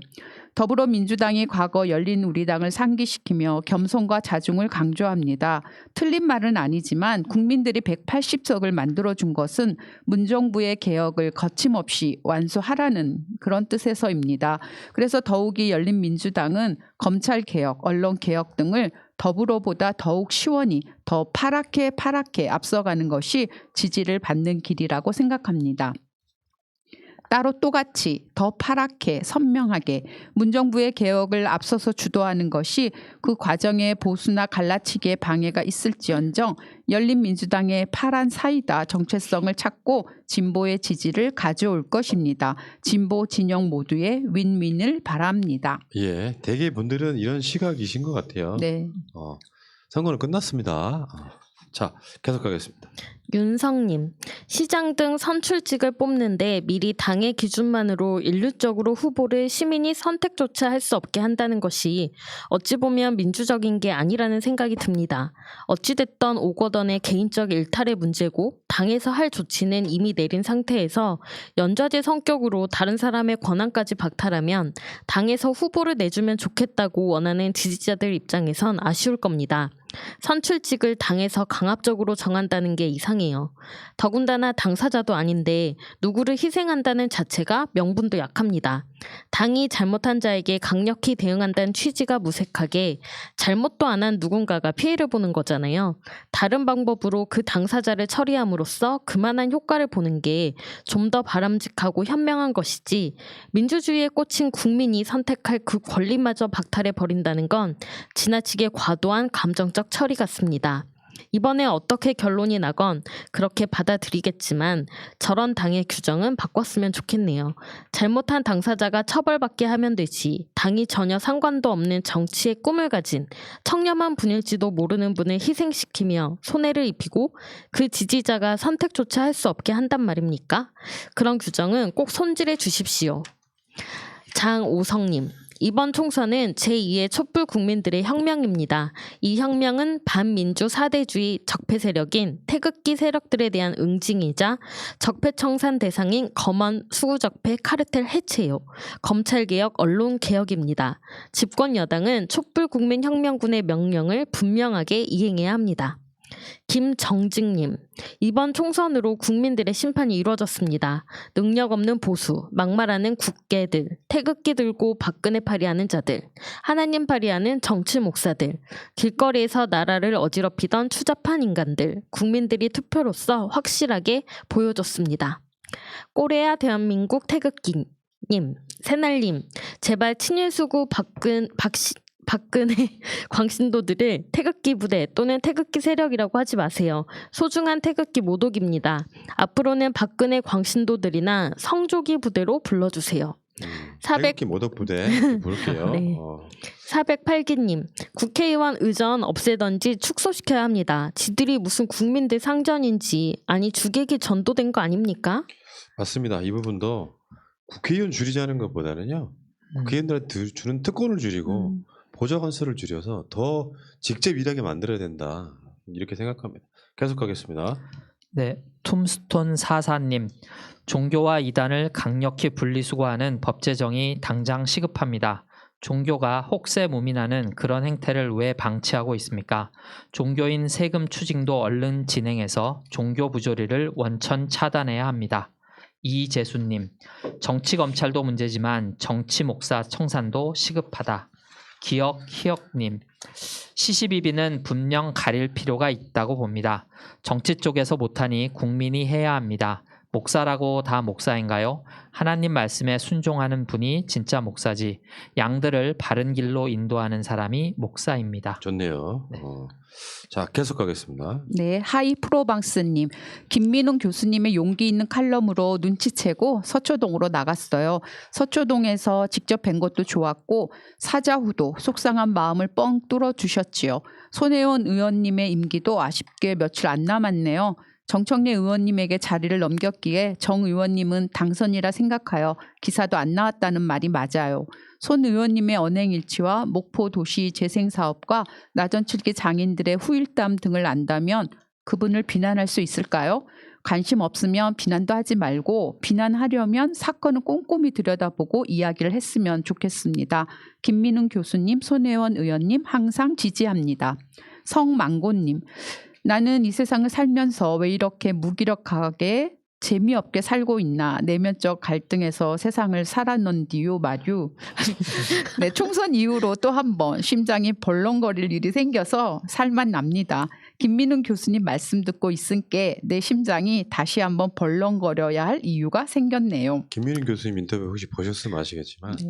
더불어민주당이 과거 열린우리당을 상기시키며 겸손과 자중을 강조합니다. 틀린 말은 아니지만 국민들이 180석을 만들어준 것은 문정부의 개혁을 거침없이 완수하라는 그런 뜻에서입니다. 그래서 더욱이 열린민주당은 검찰개혁, 언론개혁 등을 더불어보다 더욱 시원히 더 파랗게 앞서가는 것이 지지를 받는 길이라고 생각합니다. 따로 똑같이 더 파랗게 선명하게 문정부의 개혁을 앞서서 주도하는 것이 그 과정에 보수나 갈라치기에 방해가 있을지언정 열린민주당의 파란 사이다 정체성을 찾고 진보의 지지를 가져올 것입니다. 진보 진영 모두의 윈윈을 바랍니다. 예, 대개 분들은 이런 시각이신 것 같아요. 네. 선거는 끝났습니다. 자, 계속 가겠습니다. 윤성님, 시장 등 선출직을 뽑는데 미리 당의 기준만으로 일률적으로 후보를 시민이 선택조차 할 수 없게 한다는 것이 어찌 보면 민주적인 게 아니라는 생각이 듭니다. 어찌됐던 오거돈의 개인적 일탈의 문제고 당에서 할 조치는 이미 내린 상태에서 연좌제 성격으로 다른 사람의 권한까지 박탈하면 당에서 후보를 내주면 좋겠다고 원하는 지지자들 입장에선 아쉬울 겁니다. 선출직을 당에서 강압적으로 정한다는 게 이상입니다. 상황이에요. 더군다나 당사자도 아닌데 누구를 희생한다는 자체가 명분도 약합니다. 당이 잘못한 자에게 강력히 대응한다는 취지가 무색하게 잘못도 안 한 누군가가 피해를 보는 거잖아요. 다른 방법으로 그 당사자를 처리함으로써 그만한 효과를 보는 게 좀 더 바람직하고 현명한 것이지 민주주의에 꽂힌 국민이 선택할 그 권리마저 박탈해 버린다는 건 지나치게 과도한 감정적 처리 같습니다. 이번에 어떻게 결론이 나건 그렇게 받아들이겠지만 저런 당의 규정은 바꿨으면 좋겠네요. 잘못한 당사자가 처벌받게 하면 되지 당이 전혀 상관도 없는 정치의 꿈을 가진 청렴한 분일지도 모르는 분을 희생시키며 손해를 입히고 그 지지자가 선택조차 할 수 없게 한단 말입니까? 그런 규정은 꼭 손질해 주십시오. 장오성님, 이번 총선은 제2의 촛불 국민들의 혁명입니다. 이 혁명은 반민주 사대주의 적폐 세력인 태극기 세력들에 대한 응징이자 적폐청산 대상인 검언 수구적폐 카르텔 해체요. 검찰개혁, 언론개혁입니다. 집권 여당은 촛불 국민혁명군의 명령을 분명하게 이행해야 합니다. 김정직님, 이번 총선으로 국민들의 심판이 이루어졌습니다. 능력 없는 보수, 막말하는 국계들, 태극기 들고 박근혜 파리하는 자들, 하나님 파리하는 정치 목사들, 길거리에서 나라를 어지럽히던 추잡한 인간들, 국민들이 투표로서 확실하게 보여줬습니다. 꼬레아 대한민국 태극기님, 새날님, 제발 친일수구 박근혜 광신도들을 태극기 부대 또는 태극기 세력이라고 하지 마세요. 소중한 태극기 모독입니다. 앞으로는 박근혜 광신도들이나 성조기 부대로 불러주세요. 태극기 모독 부대 볼게요. 네. 408기님, 국회의원 의전 없애던지 축소시켜야 합니다. 지들이 무슨 국민들 상전인지, 아니 주객이 전도된 거 아닙니까? 맞습니다. 이 부분도 국회의원 줄이자는 것보다는요. 국회의원들한테 주는 특권을 줄이고 보좌 관수를 줄여서 더 직접 일하게 만들어야 된다. 이렇게 생각합니다. 계속 가겠습니다. 네, 툼스톤 사사님, 종교와 이단을 강력히 분리수거하는 법 제정이 당장 시급합니다. 종교가 혹세무민하는 그런 행태를 왜 방치하고 있습니까? 종교인 세금 추징도 얼른 진행해서 종교 부조리를 원천 차단해야 합니다. 이재수님, 정치검찰도 문제지만 정치목사 청산도 시급하다. 기억희역님, 시시비비는 분명 가릴 필요가 있다고 봅니다. 정치 쪽에서 못하니 국민이 해야 합니다. 목사라고 다 목사인가요? 하나님 말씀에 순종하는 분이 진짜 목사지. 양들을 바른 길로 인도하는 사람이 목사입니다. 좋네요. 네. 자, 계속 가겠습니다. 네, 하이 프로방스님, 김민웅 교수님의 용기 있는 칼럼으로 눈치채고 서초동으로 나갔어요. 서초동에서 직접 뵌 것도 좋았고 사자후도 속상한 마음을 뻥 뚫어주셨지요. 손혜원 의원님의 임기도 아쉽게 며칠 안 남았네요. 정청래 의원님에게 자리를 넘겼기에 정 의원님은 당선이라 생각하여 기사도 안 나왔다는 말이 맞아요. 손 의원님의 언행일치와 목포 도시 재생사업과 나전칠기 장인들의 후일담 등을 안다면 그분을 비난할 수 있을까요? 관심 없으면 비난도 하지 말고 비난하려면 사건을 꼼꼼히 들여다보고 이야기를 했으면 좋겠습니다. 김민웅 교수님, 손혜원 의원님 항상 지지합니다. 성망고님, 나는 이 세상을 살면서 왜 이렇게 무기력하게 재미없게 살고 있나. 내면적 갈등에서 세상을 살아넌디요 마류. 네, 총선 이후로 또 한 번 심장이 벌렁거릴 일이 생겨서 살만 납니다. 김민웅 교수님 말씀 듣고 있은께 내 심장이 다시 한번 벌렁거려야 할 이유가 생겼네요. 김민웅 교수님 인터뷰 혹시 보셨으면 아시겠지만 네.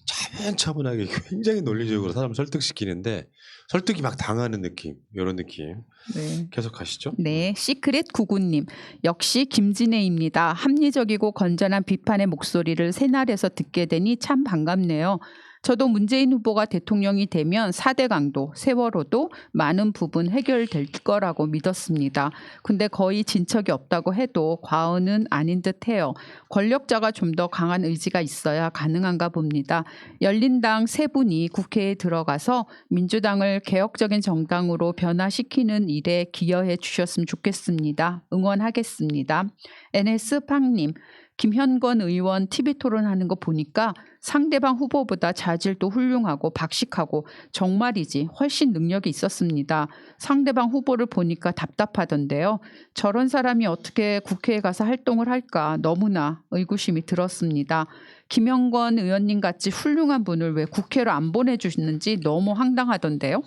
차분차분하게 굉장히 논리적으로 사람을 설득시키는데 설득이 막 당하는 느낌, 이런 느낌. 네. 계속 가시죠. 네, 시크릿 99님, 역시 김진애입니다. 합리적이고 건전한 비판의 목소리를 새날에서 듣게 되니 참 반갑네요. 저도 문재인 후보가 대통령이 되면 4대 강도, 세월호도 많은 부분 해결될 거라고 믿었습니다. 근데 거의 진척이 없다고 해도 과언은 아닌 듯해요. 권력자가 좀 더 강한 의지가 있어야 가능한가 봅니다. 열린당 3분이 국회에 들어가서 민주당을 개혁적인 정당으로 변화시키는 일에 기여해 주셨으면 좋겠습니다. 응원하겠습니다. NS팡님, 김현권 의원 TV 토론하는 거 보니까 상대방 후보보다 자질도 훌륭하고 박식하고 정말이지 훨씬 능력이 있었습니다. 상대방 후보를 보니까 답답하던데요. 저런 사람이 어떻게 국회에 가서 활동을 할까 너무나 의구심이 들었습니다. 김현권 의원님 같이 훌륭한 분을 왜 국회로 안 보내주시는지 너무 황당하던데요.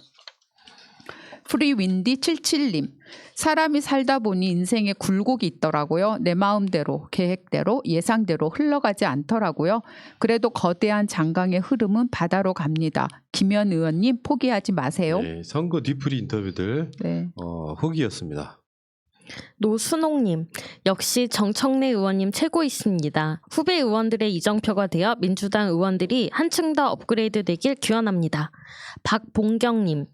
프리윈디 77님, 사람이 살다 보니 인생에 굴곡이 있더라고요. 내 마음대로, 계획대로, 예상대로 흘러가지 않더라고요. 그래도 거대한 장강의 흐름은 바다로 갑니다. 김현 의원님 포기하지 마세요. 네, 선거 뒤풀이 인터뷰들 네. 후기였습니다. 노순옥님, 역시 정청래 의원님 최고이십니다. 후배 의원들의 이정표가 되어 민주당 의원들이 한층 더 업그레이드 되길 기원합니다. 박봉경님,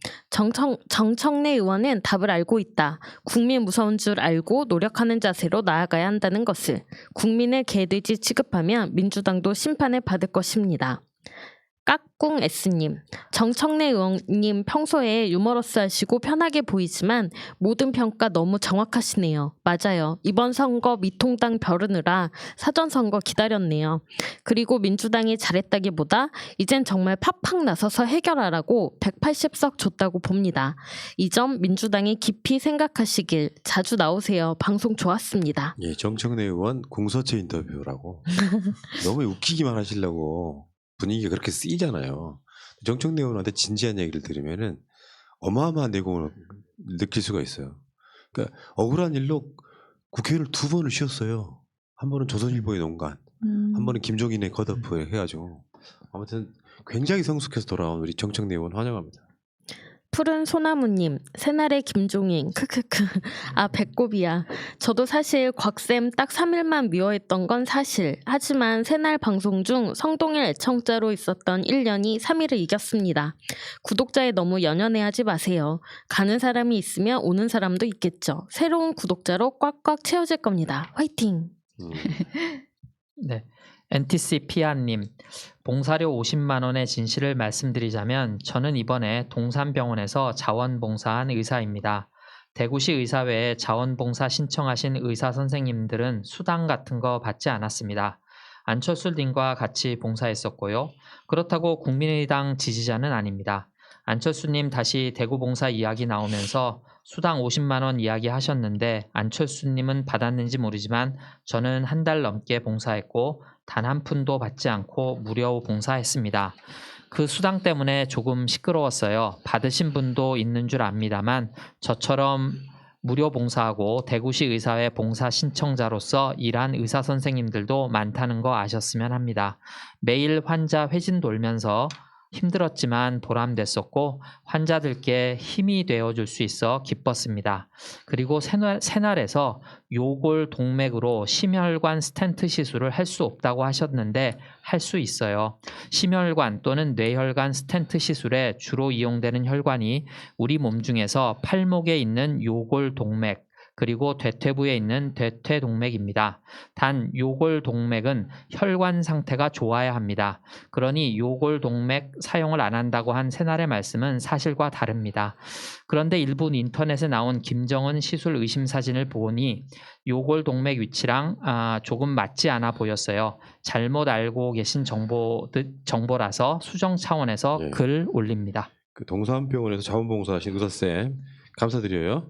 정청래 의원은 답을 알고 있다. 국민 무서운 줄 알고 노력하는 자세로 나아가야 한다는 것을. 국민을 개돼지 취급하면 민주당도 심판을 받을 것입니다. 깍꿍 S님, 정청래 의원님 평소에 유머러스하시고 편하게 보이지만 모든 평가 너무 정확하시네요. 맞아요. 이번 선거 미통당 벼르느라 사전선거 기다렸네요. 그리고 민주당이 잘했다기보다 이젠 정말 팍팍 나서서 해결하라고 180석 줬다고 봅니다. 이 점 민주당이 깊이 생각하시길. 자주 나오세요. 방송 좋았습니다. 예, 정청래 의원 공서체 인터뷰라고 너무 웃기기만 하시려고 분위기가 그렇게 쓰이잖아요. 정청래 의원한테 진지한 얘기를 들으면은 어마어마한 내공을 느낄 수가 있어요. 그러니까 억울한 일로 국회를 2번을 쉬었어요. 한 번은 조선일보의 농간, 한 번은 김종인의 컷오프 해가지고 아무튼 굉장히 성숙해서 돌아온 우리 정청래 의원 환영합니다. 푸른 소나무님, 새날의 김종인, 크크크. 아, 배꼽이야. 저도 사실 곽쌤 딱 3일만 미워했던 건 사실. 하지만 새날 방송 중 성동일 애청자로 있었던 1년이 3일을 이겼습니다. 구독자에 너무 연연해하지 마세요. 가는 사람이 있으면 오는 사람도 있겠죠. 새로운 구독자로 꽉꽉 채워질 겁니다. 화이팅! 네. NTC 피아님, 봉사료 50만 원의 진실을 말씀드리자면 저는 이번에 동산병원에서 자원봉사한 의사입니다. 대구시 의사회에 자원봉사 신청하신 의사 선생님들은 수당 같은 거 받지 않았습니다. 안철수님과 같이 봉사했었고요. 그렇다고 국민의당 지지자는 아닙니다. 안철수님 다시 대구봉사 이야기 나오면서 수당 50만 원 이야기 하셨는데 안철수님은 받았는지 모르지만 저는 한 달 넘게 봉사했고 단 한 푼도 받지 않고 무료 봉사했습니다. 그 수당 때문에 조금 시끄러웠어요. 받으신 분도 있는 줄 압니다만 저처럼 무료 봉사하고 대구시 의사회 봉사 신청자로서 일한 의사 선생님들도 많다는 거 아셨으면 합니다. 매일 환자 회진 돌면서 힘들었지만 보람됐었고 환자들께 힘이 되어줄 수 있어 기뻤습니다. 그리고 새날에서 요골 동맥으로 심혈관 스텐트 시술을 할 수 없다고 하셨는데 할 수 있어요. 심혈관 또는 뇌혈관 스텐트 시술에 주로 이용되는 혈관이 우리 몸 중에서 팔목에 있는 요골 동맥 그리고 대퇴부에 있는 대퇴동맥입니다. 단 요골동맥은 혈관 상태가 좋아야 합니다. 그러니 요골동맥 사용을 안 한다고 한 새날의 말씀은 사실과 다릅니다. 그런데 일부 인터넷에 나온 김정은 시술 의심 사진을 보니 요골동맥 위치랑 조금 맞지 않아 보였어요. 잘못 알고 계신 정보라서 수정 차원에서 네. 글 올립니다. 그 동산병원에서 자원봉사하신 의사쌤 감사드려요.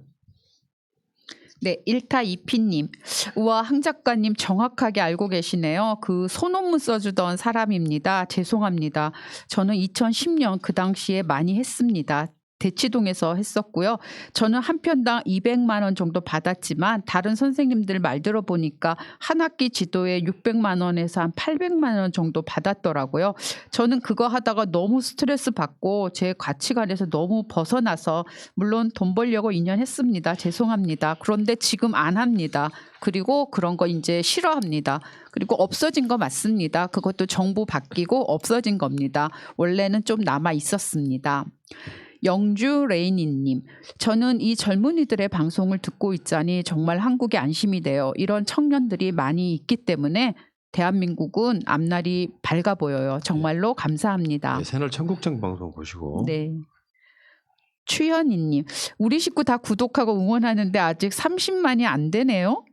네, 1타 2피님. 우와, 황 작가님 정확하게 알고 계시네요. 그 소논문 써주던 사람입니다. 죄송합니다. 저는 2010년 그 당시에 많이 했습니다. 대치동에서 했었고요. 저는 한 편당 200만 원 정도 받았지만 다른 선생님들 말 들어보니까 한 학기 지도에 600만 원에서 한 800만 원 정도 받았더라고요. 저는 그거 하다가 너무 스트레스 받고 제 가치관에서 너무 벗어나서 물론 돈 벌려고 2년 했습니다. 죄송합니다. 그런데 지금 안 합니다. 그리고 그런 거 이제 싫어합니다. 그리고 없어진 거 맞습니다. 그것도 정부 바뀌고 없어진 겁니다. 원래는 좀 남아 있었습니다. 영주 레이니님, 저는 이 젊은이들의 방송을 듣고 있자니 정말 한국에 안심이 돼요. 이런 청년들이 많이 있기 때문에 대한민국은 앞날이 밝아 보여요. 정말로 감사합니다. 네, 새날 청국장 방송 보시고. 네. 추현희님, 우리 식구 다 구독하고 응원하는데 아직 30만이 안 되네요.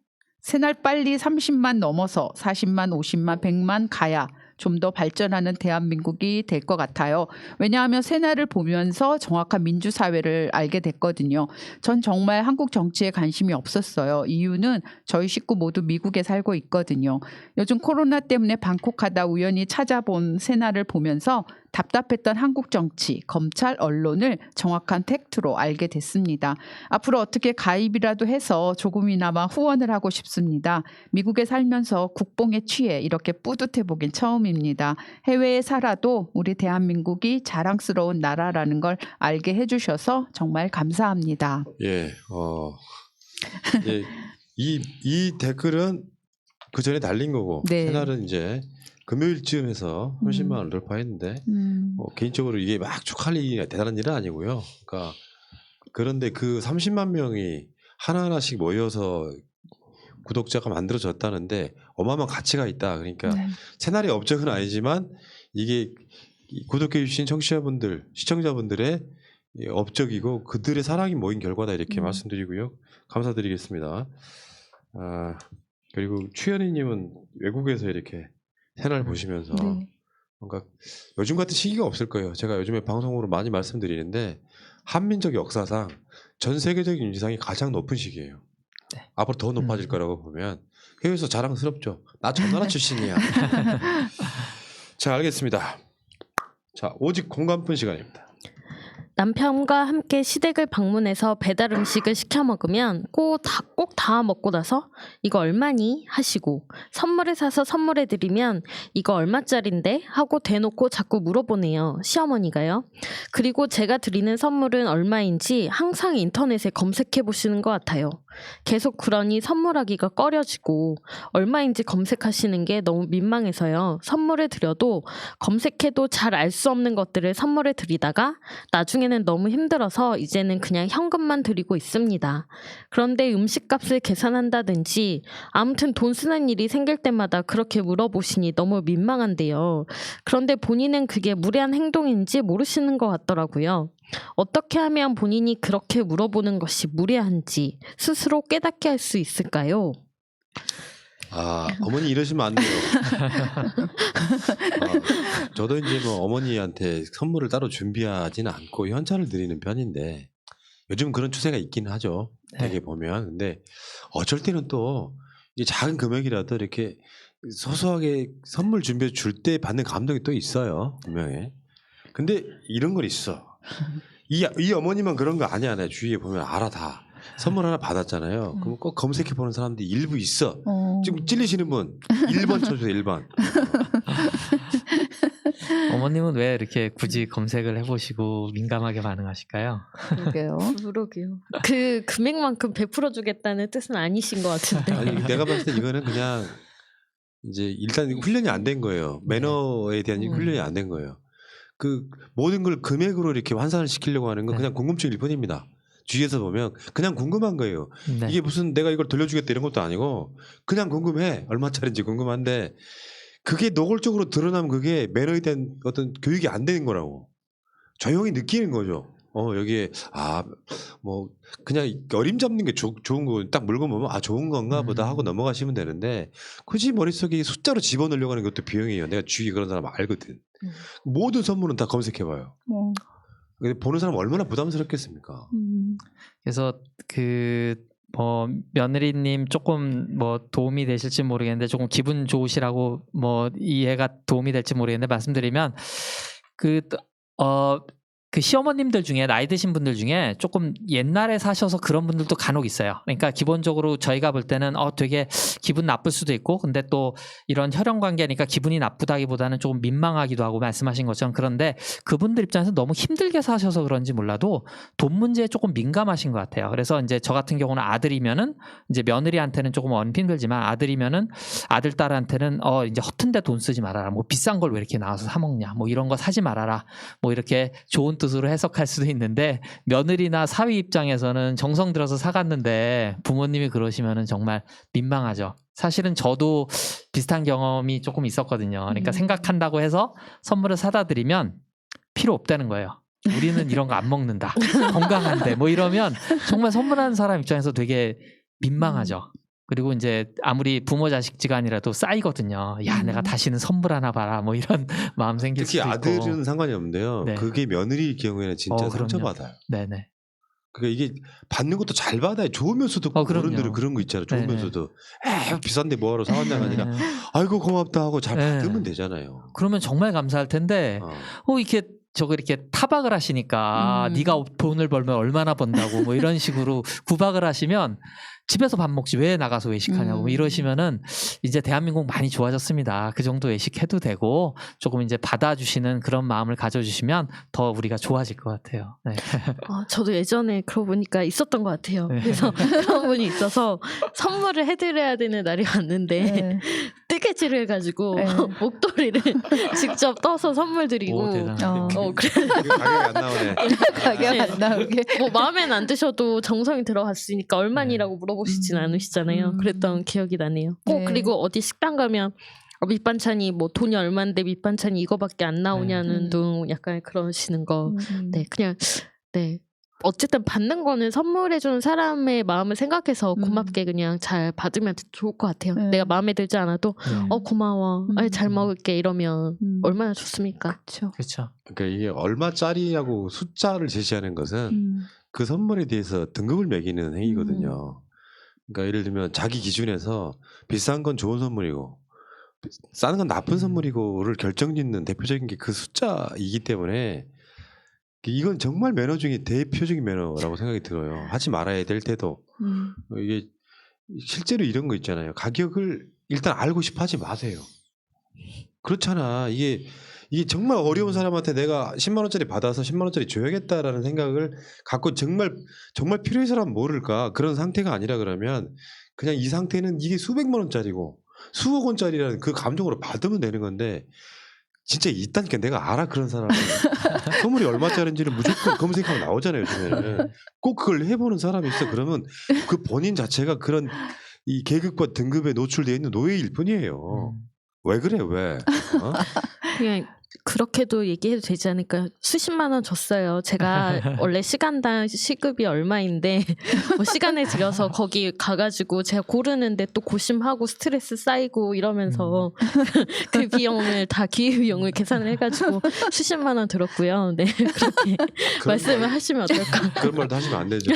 새날 빨리 30만 넘어서 40만, 50만, 100만 가야 좀 더 발전하는 대한민국이 될 것 같아요. 왜냐하면 새날을 보면서 정확한 민주사회를 알게 됐거든요. 전 정말 한국 정치에 관심이 없었어요. 이유는 저희 식구 모두 미국에 살고 있거든요. 요즘 코로나 때문에 방콕하다 우연히 찾아본 새날을 보면서 답답했던 한국 정치, 검찰, 언론을 정확한 팩트로 알게 됐습니다. 앞으로 어떻게 가입이라도 해서 조금이나마 후원을 하고 싶습니다. 미국에 살면서 국뽕에 취해 이렇게 뿌듯해 보긴 처음입니다. 해외에 살아도 우리 대한민국이 자랑스러운 나라라는 걸 알게 해주셔서 정말 감사합니다. 예, 예, 이 댓글은 그 전에 달린 거고 네. 새날은 이제 금요일쯤에서 30만 원을 돌파했는데 개인적으로 이게 막 축하할 일이 대단한 일은 아니고요. 그러니까 그런데 그 30만 명이 하나하나씩 모여서 구독자가 만들어졌다는데 어마어마한 가치가 있다. 그러니까 네. 새날의 업적은 아니지만 이게 구독해 주신 청취자분들, 시청자분들의 업적이고 그들의 사랑이 모인 결과다 이렇게 말씀드리고요. 감사드리겠습니다. 그리고 추현희님은 외국에서 이렇게 새날 보시면서 네. 뭔가 요즘 같은 시기가 없을 거예요. 제가 요즘에 방송으로 많이 말씀드리는데 한민족 역사상 전 세계적인 인지상이 가장 높은 시기예요. 네. 앞으로 더 높아질 거라고 보면 해외에서 자랑스럽죠. 나 저 나라 출신이야. 자, 알겠습니다. 자, 오직 공감분 시간입니다. 남편과 함께 시댁을 방문해서 배달 음식을 시켜 먹으면 꼭 다 먹고 나서 이거 얼마니? 하시고 선물을 사서 선물해 드리면 이거 얼마짜린데? 하고 대놓고 자꾸 물어보네요. 시어머니가요. 그리고 제가 드리는 선물은 얼마인지 항상 인터넷에 검색해 보시는 것 같아요. 계속 그러니 선물하기가 꺼려지고 얼마인지 검색하시는 게 너무 민망해서요. 선물을 드려도 검색해도 잘 알 수 없는 것들을 선물을 드리다가 나중에는 너무 힘들어서 이제는 그냥 현금만 드리고 있습니다. 그런데 음식값을 계산한다든지 아무튼 돈 쓰는 일이 생길 때마다 그렇게 물어보시니 너무 민망한데요. 그런데 본인은 그게 무례한 행동인지 모르시는 것 같더라고요. 어떻게 하면 본인이 그렇게 물어보는 것이 무례한지 스스로 깨닫게 할 수 있을까요? 어머니 이러시면 안 돼요. 저도 이제 뭐 어머니한테 선물을 따로 준비하지는 않고 현찰을 드리는 편인데 요즘 그런 추세가 있긴 하죠. 되게 보면. 근데 어쩔 때는 또 이게 작은 금액이라도 이렇게 소소하게 선물 준비해 줄 때 받는 감동이 또 있어요. 분명히. 근데 이런 건 있어. 이 어머니만 그런 거 아니야. 내 주위에 보면 알아 다. 선물 하나 받았잖아요. 그럼 꼭 검색해 보는 사람들이 일부 있어. 지금 찔리시는 분 1번 쳐주세요. 1번. 어머님은 왜 이렇게 굳이 검색을 해보시고 민감하게 반응하실까요? 그러게요. 그러게요. 그 금액만큼 베풀어 주겠다는 뜻은 아니신 것 같은데. 아니 내가 봤을 때 이거는 그냥 이제 일단 훈련이 안 된 거예요. 매너에 대한 훈련이 안 된 거예요. 그 모든 걸 금액으로 이렇게 환산을 시키려고 하는 건 그냥 궁금증일 뿐입니다. 주위에서 보면 그냥 궁금한 거예요. 네. 이게 무슨 내가 이걸 돌려주겠다 이런 것도 아니고 그냥 궁금해. 얼마짜리인지 궁금한데 그게 노골적으로 드러나면 그게 매너에 대한 어떤 교육이 안 되는 거라고. 조용히 느끼는 거죠. 여기에 뭐 그냥 어림잡는 게 좋은 거 딱 물건 보면 좋은 건가 보다 하고 넘어가시면 되는데 굳이 머릿속에 숫자로 집어넣으려고 하는 것도 비용이에요. 내가 주위에 그런 사람 알거든. 모든 선물은 다 검색해봐요. 근데 보는 사람 얼마나 부담스럽겠습니까? 그래서 며느리님 조금 도움이 되실지 모르겠는데 조금 기분 좋으시라고 이해가 도움이 될지 모르겠는데 말씀드리면 그 시어머님들 중에 나이 드신 분들 중에 조금 옛날에 사셔서 그런 분들도 간혹 있어요. 그러니까 기본적으로 저희가 볼 때는 되게 기분 나쁠 수도 있고 근데 또 이런 혈연 관계니까 기분이 나쁘다기보다는 조금 민망하기도 하고 말씀하신 것처럼 그런데 그분들 입장에서 너무 힘들게 사셔서 그런지 몰라도 돈 문제에 조금 민감하신 것 같아요. 그래서 이제 저 같은 경우는 아들이면은 이제 며느리한테는 조금 힘들지만 아들이면은 아들 딸한테는 이제 허튼데 돈 쓰지 말아라. 뭐 비싼 걸 왜 이렇게 나와서 사 먹냐. 뭐 이런 거 사지 말아라. 뭐 이렇게 좋은 뜻으로 해석할 수도 있는데 며느리나 사위 입장에서는 정성 들어서 사갔는데 부모님이 그러시면은 정말 민망하죠. 사실은 저도 비슷한 경험이 조금 있었거든요. 그러니까 생각한다고 해서 선물을 사다 드리면 필요 없다는 거예요. 우리는 이런 거 안 먹는다. 건강한데 뭐 이러면 정말 선물하는 사람 입장에서 되게 민망하죠. 그리고 이제 아무리 부모 자식지간이라도 쌓이거든요. 야, 내가 다시는 선물 하나 봐라. 뭐 이런 마음 생길 특히 수도 있고. 아들은 상관이 없는데요. 네. 그게 며느리의 경우에는 진짜 그럼요. 상처받아요. 네네. 그러니까 이게 받는 것도 잘 받아요. 좋으면서도 그럼요. 어른들은 그런 거 있잖아요. 네네. 좋으면서도 비싼데 뭐하러 사왔냐가 아니라 네. 아이고 고맙다 하고 잘 네. 받으면 되잖아요. 그러면 정말 감사할 텐데 이렇게 저거 이렇게 타박을 하시니까 네가 돈을 벌면 얼마나 번다고 뭐 이런 식으로 구박을 하시면 집에서 밥 먹지 왜 나가서 외식하냐고 뭐 이러시면은 이제 대한민국 많이 좋아졌습니다. 그 정도 외식해도 되고 조금 이제 받아주시는 그런 마음을 가져주시면 더 우리가 좋아질 것 같아요. 네. 저도 예전에 그러고 보니까 있었던 것 같아요. 네. 그래서 그런 분이 있어서 선물을 해드려야 되는 날이 왔는데 네. 뜨개질을 해가지고 네. 목도리를 직접 떠서 선물 드리고 오, 대단하네. 그래 이거 가격이 안 나오네. 가격 안 나오게. 뭐 마음에는 안 드셔도 정성이 들어갔으니까 얼마니라고 물어보시진 않으시잖아요. 그랬던 기억이 나네요. 꼭 네. 그리고 어디 식당 가면 밑반찬이 뭐 돈이 얼마인데 밑반찬이 이거밖에 안 나오냐는 둥 약간 그러시는 거. 네, 그냥 네. 어쨌든 받는 거는 선물해주는 사람의 마음을 생각해서 고맙게 그냥 잘 받으면 좋을 것 같아요. 네. 내가 마음에 들지 않아도 네. 고마워. 아니, 잘 먹을게 이러면 얼마나 좋습니까? 그렇죠. 그렇죠. 그러니까 이게 얼마짜리라고 숫자를 제시하는 것은 그 선물에 대해서 등급을 매기는 행위거든요. 그러니까 예를 들면 자기 기준에서 비싼 건 좋은 선물이고 싼 건 나쁜 선물이고를 결정짓는 대표적인 게 그 숫자이기 때문에 이건 정말 매너 중에 대표적인 매너라고 생각이 들어요. 하지 말아야 될 때도 이게 실제로 이런 거 있잖아요. 가격을 일단 알고 싶어 하지 마세요. 그렇잖아. 이게 정말 어려운 사람한테 내가 10만 원짜리 받아서 10만 원짜리 줘야겠다라는 생각을 갖고 정말 필요해서라면 모를까 그런 상태가 아니라 그러면 그냥 이 상태는 이게 수백만 원짜리고 수억 원짜리라는 그 감정으로 받으면 되는 건데 진짜 있다니까 내가 알아 그런 사람은 선물이 얼마짜리인지를 무조건 검색하면 나오잖아요. 요즘에는 꼭 그걸 해보는 사람이 있어. 그러면 그 본인 자체가 그런 이 계급과 등급에 노출되어 있는 노예일 뿐이에요. 왜 그래 왜? 그냥 그렇게도 얘기해도 되지 않을까요? 수십만 원 줬어요. 제가 원래 시간당 시급이 얼마인데 뭐 시간을 들여서 거기 가가지고 제가 고르는데 또 고심하고 스트레스 쌓이고 이러면서 그 비용을 다 기회비용을 계산을 해가지고 수십만 원 들었고요. 네, 그렇게 말씀을 하시면 어떨까? 그런 말도 하시면 안 되죠.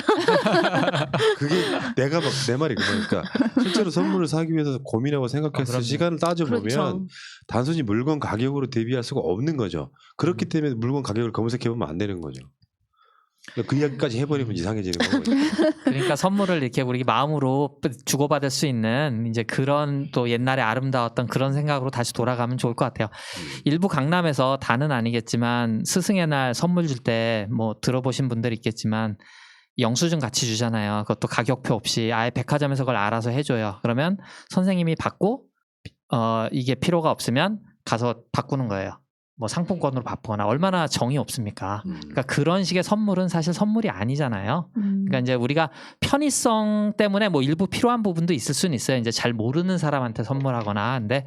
그게 내가 막 내 말이 그러니까 실제로 선물을 사기 위해서 고민하고 생각해서 그럼요. 시간을 따져보면 그렇죠. 단순히 물건 가격으로 대비할 수가 없는 거죠. 그렇기 때문에 물건 가격을 검색해보면 안 되는 거죠. 그 이야기까지 해버리면 이상해지는 거죠. 그러니까 선물을 이렇게 우리 마음으로 주고받을 수 있는 이제 그런 또 옛날에 아름다웠던 그런 생각으로 다시 돌아가면 좋을 것 같아요. 일부 강남에서 다는 아니겠지만 스승의 날 선물 줄 때 뭐 들어보신 분들이 있겠지만 영수증 같이 주잖아요. 그것도 가격표 없이 아예 백화점에서 그걸 알아서 해줘요. 그러면 선생님이 받고 이게 필요가 없으면 가서 바꾸는 거예요. 뭐 상품권으로 바꾸거나 얼마나 정이 없습니까? 그러니까 그런 식의 선물은 사실 선물이 아니잖아요. 그러니까 이제 우리가 편의성 때문에 뭐 일부 필요한 부분도 있을 수는 있어요. 이제 잘 모르는 사람한테 선물하거나. 근데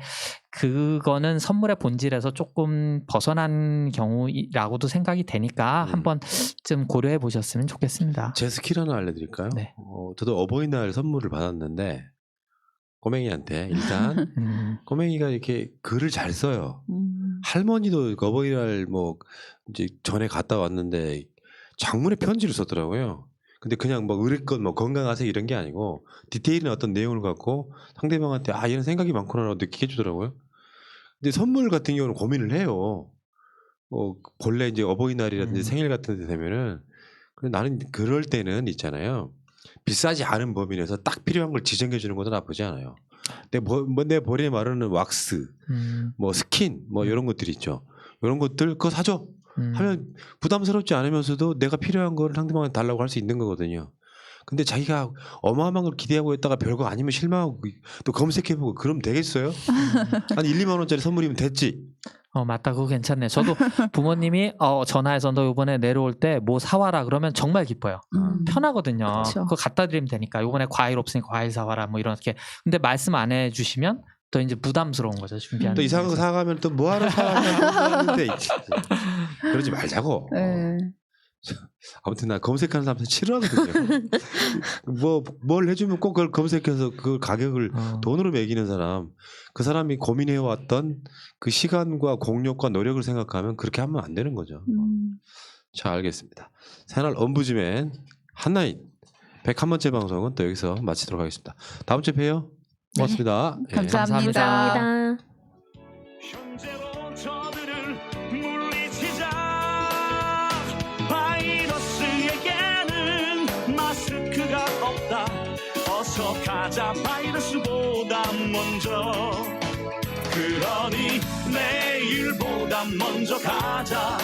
그거는 선물의 본질에서 조금 벗어난 경우라고도 생각이 되니까 한번 좀 고려해 보셨으면 좋겠습니다. 제 스킬 하나 알려드릴까요? 네. 저도 어버이날 선물을 받았는데 꼬맹이한테 일단 꼬맹이가 이렇게 글을 잘 써요. 할머니도 어버이날 뭐 이제 전에 갔다 왔는데 장문의 편지를 썼더라고요. 근데 그냥 뭐 의뢰껏 뭐 건강하세요 이런 게 아니고 디테일한 어떤 내용을 갖고 상대방한테 이런 생각이 많구나라고 느끼게 해주더라고요. 근데 선물 같은 경우는 고민을 해요. 본래 이제 어버이날이라든지 생일 같은 데 되면은 나는 그럴 때는 있잖아요. 비싸지 않은 범위 내에서 딱 필요한 걸 지정해 주는 것도 나쁘지 않아요. 내 머리에 마르는 왁스, 뭐 스킨, 뭐 이런 것들이 있죠. 이런 것들 그거 사줘 하면 부담스럽지 않으면서도 내가 필요한 거를 상대방한테 달라고 할 수 있는 거거든요. 근데 자기가 어마어마한 걸 기대하고 있다가 별거 아니면 실망하고 또 검색해보고 그러면 되겠어요? 한 1, 2만 원짜리 선물이면 됐지. 맞다. 그거 괜찮네. 저도 부모님이 전화해서 너 이번에 내려올 때 뭐 사와라 그러면 정말 기뻐요. 편하거든요. 그쵸. 그거 갖다 드리면 되니까. 이번에 과일 없으니까 과일 사와라 뭐 이렇게. 근데 말씀 안 해주시면 또 이제 부담스러운 거죠. 준비하는. 또 이상한 거 사가면 또 뭐하러 사가는데 그러지 말자고. 네. 아무튼 나 검색하는 사람한테 싫어하거든요. 뭘 해주면 꼭 그걸 검색해서 그 가격을 돈으로 매기는 사람, 그 사람이 고민해왔던 그 시간과 공력과 노력을 생각하면 그렇게 하면 안 되는 거죠. 자, 알겠습니다. 새날 엄부지맨 한나인 101번째 방송은 또 여기서 마치도록 하겠습니다. 다음 주에 봬요. 고맙습니다. 예. 감사합니다. 감사합니다. 현재로 저들을 물리치자. 바이러스에게는 마스크가 없다. 어서 가자 바이러스보다 먼저. 그러니 내일보다 먼저 가자.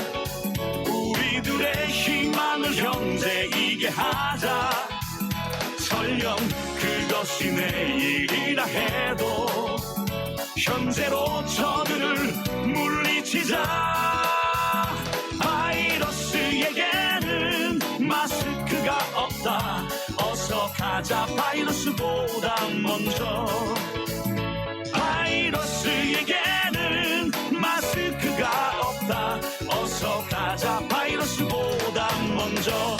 우리들의 희망을 형제이게 하자. 설령 그것이 내일이라 해도 현재로 저들을 물리치자. 바이러스에게는 마스크가 없다. 어서 가자 바이러스보다 먼저. 바이러스에게는 마스크가 없다. 어서 가자 바이러스보다 먼저.